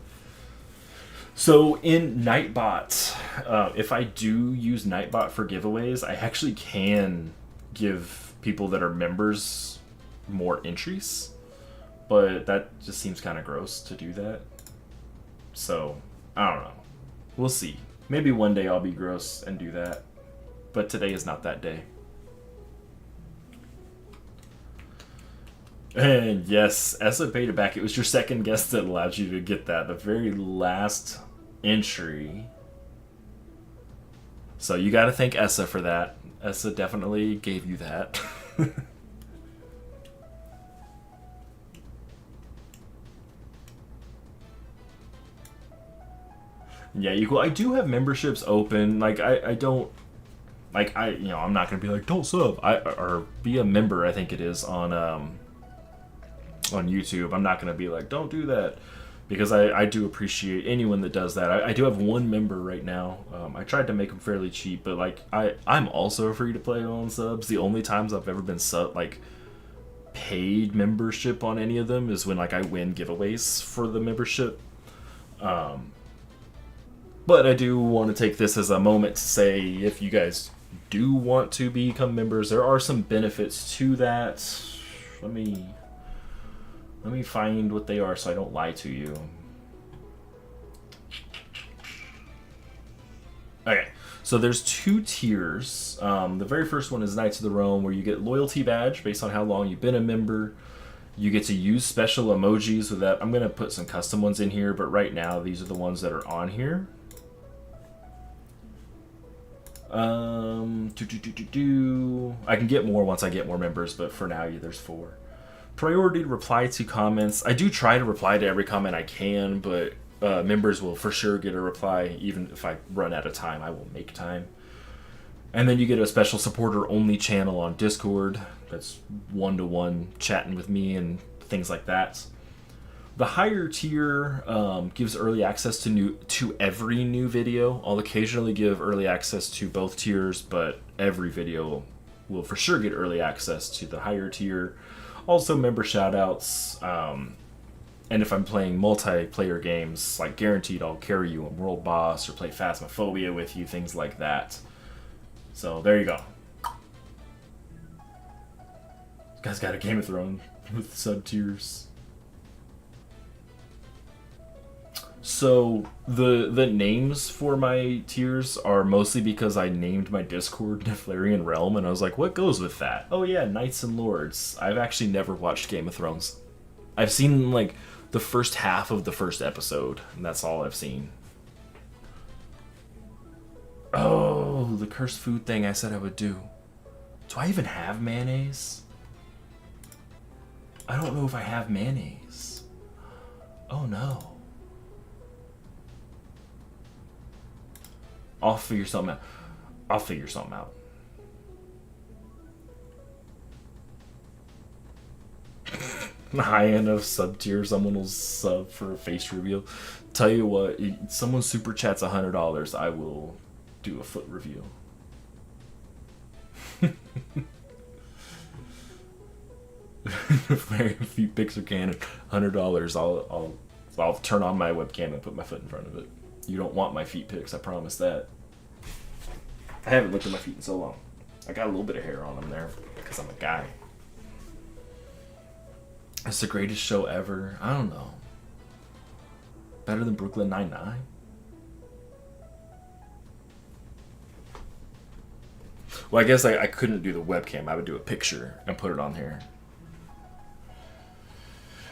So in Nightbot, if I do use Nightbot for giveaways, I actually can give people that are members more entries, but that just seems kind of gross to do that. So I don't know, we'll see. Maybe one day I'll be gross and do that, but today is not that day. And yes, Essa paid it back. It was your second guess that allowed you to get that, the very last entry. So you got to thank Essa for that. Essa definitely gave you that. Yeah, equal. I do have memberships open. Like I don't, like I'm not gonna be like don't sub. Or be a member. I think it is on YouTube. I'm not gonna be like don't do that, because I do appreciate anyone that does that. I do have 1 member right now. I tried to make them fairly cheap, but like I'm also free to play on subs. The only times I've ever been paid membership on any of them is when like I win giveaways for the membership. But I do want to take this as a moment to say, if you guys do want to become members, there are some benefits to that. Let me find what they are so I don't lie to you. Okay, so there's 2 tiers. The very first one is Knights of the Realm, where you get loyalty badge based on how long you've been a member. You get to use special emojis with that. I'm going to put some custom ones in here, but right now these are the ones that are on here. I can get more once I get more members, but for now there's 4. Priority to reply to comments. I do try to reply to every comment I can, but members will for sure get a reply. Even if I run out of time, I will make time. And then you get a special supporter only channel on Discord. That's 1-to-1 chatting with me and things like that. The higher tier gives early access to every new video. I'll occasionally give early access to both tiers, but every video will for sure get early access to the higher tier. Also member shoutouts, and if I'm playing multiplayer games, like guaranteed I'll carry you on World Boss or play Phasmophobia with you, things like that. So there you go. This guy's got a Game of Thrones with sub tiers. So the names for my tiers are mostly because I named my Discord Neflarian Realm, and I was like, what goes with that? Oh yeah, Knights and Lords. I've actually never watched Game of Thrones. I've seen like the first half of the first episode, and that's all I've seen. Oh, the cursed food thing I said I would do. Do I even have mayonnaise? I don't know if I have mayonnaise. Oh no. I'll figure something out. I'll figure something out. High end of sub tier, someone will sub for a face reveal. Tell you what, someone super chats $100, I will do a foot review. If very few pics are canon, $100. I'll turn on my webcam and put my foot in front of it. You don't want my feet pics, I promise that. I haven't looked at my feet in so long. I got a little bit of hair on them there because I'm a guy. It's the greatest show ever. I don't know. Better than Brooklyn Nine-Nine? Well, I guess I couldn't do the webcam. I would do a picture and put it on here.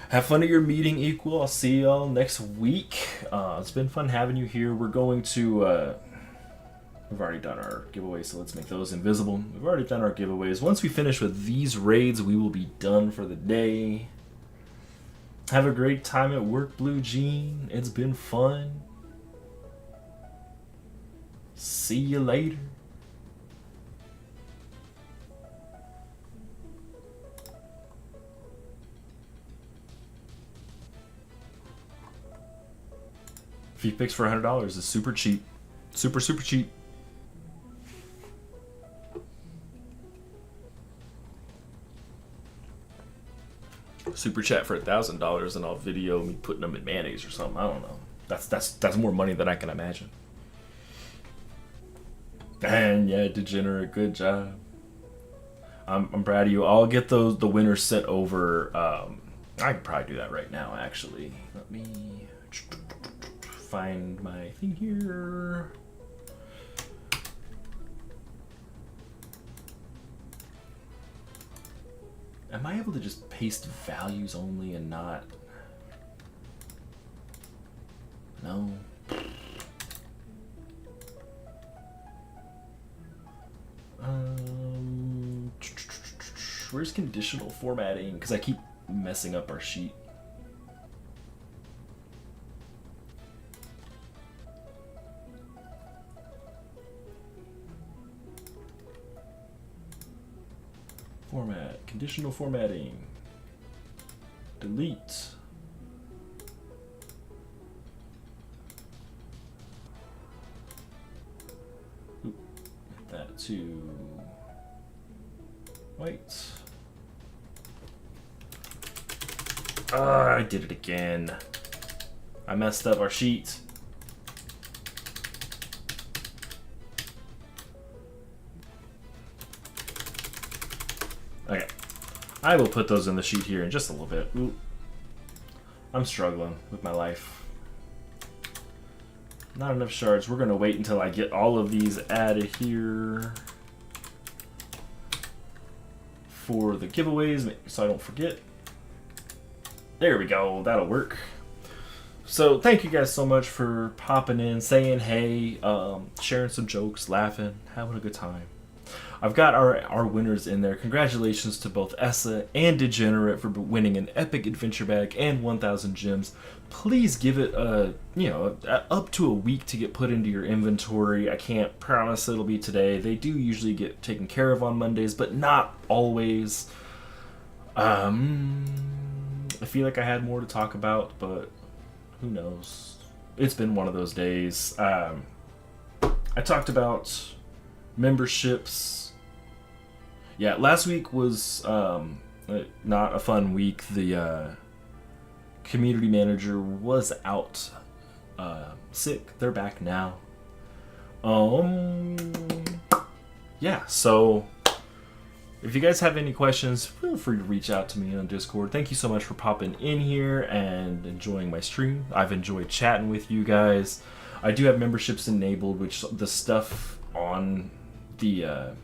Have fun at your meeting, Equal. I'll see y'all next week. It's been fun having you here. We're going to... we've already done our giveaways, so let's make those invisible. We've already done our giveaways. Once we finish with these raids, we will be done for the day. Have a great time at work, Blue Jean. It's been fun. See you later. Feet picks for $100 is super cheap. Super cheap. Super chat for $1,000 and I'll video me putting them in mayonnaise or something. I don't know. That's more money than I can imagine. And yeah, Degenerate, good job. I'm proud of you. I'll get the winners sent over. I could probably do that right now, actually. Let me find my thing here. Am I able to just paste values only and not? No. Where's conditional formatting? Because I keep messing up our sheet. Format, conditional formatting, delete. Oop, hit that to white. I did it again. I messed up our sheet. Okay, I will put those in the sheet here in just a little bit. Ooh. I'm struggling with my life. Not enough shards. We're gonna wait until I get all of these added here for the giveaways, so I don't forget. There we go, that'll work. So thank you guys so much for popping in, saying hey, sharing some jokes, laughing, having a good time. I've got our winners in there. Congratulations to both Essa and Degenerate for winning an epic adventure bag and 1,000 gems. Please give it up to a week to get put into your inventory. I can't promise it'll be today. They do usually get taken care of on Mondays, but not always. I feel like I had more to talk about, but who knows? It's been one of those days. I talked about memberships. Yeah, last week was not a fun week. The community manager was out sick. They're back now. Yeah, so if you guys have any questions, feel free to reach out to me on Discord. Thank you so much for popping in here and enjoying my stream. I've enjoyed chatting with you guys. I do have memberships enabled, which the stuff on the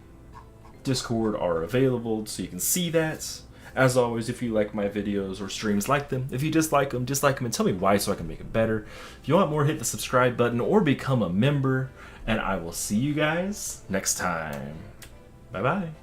Discord are available, so you can see that. As always, if you like my videos or streams, like them. If you dislike them, and tell me why so I can make it better. If you want more, hit the subscribe button or become a member, and I will see you guys next time. Bye-bye.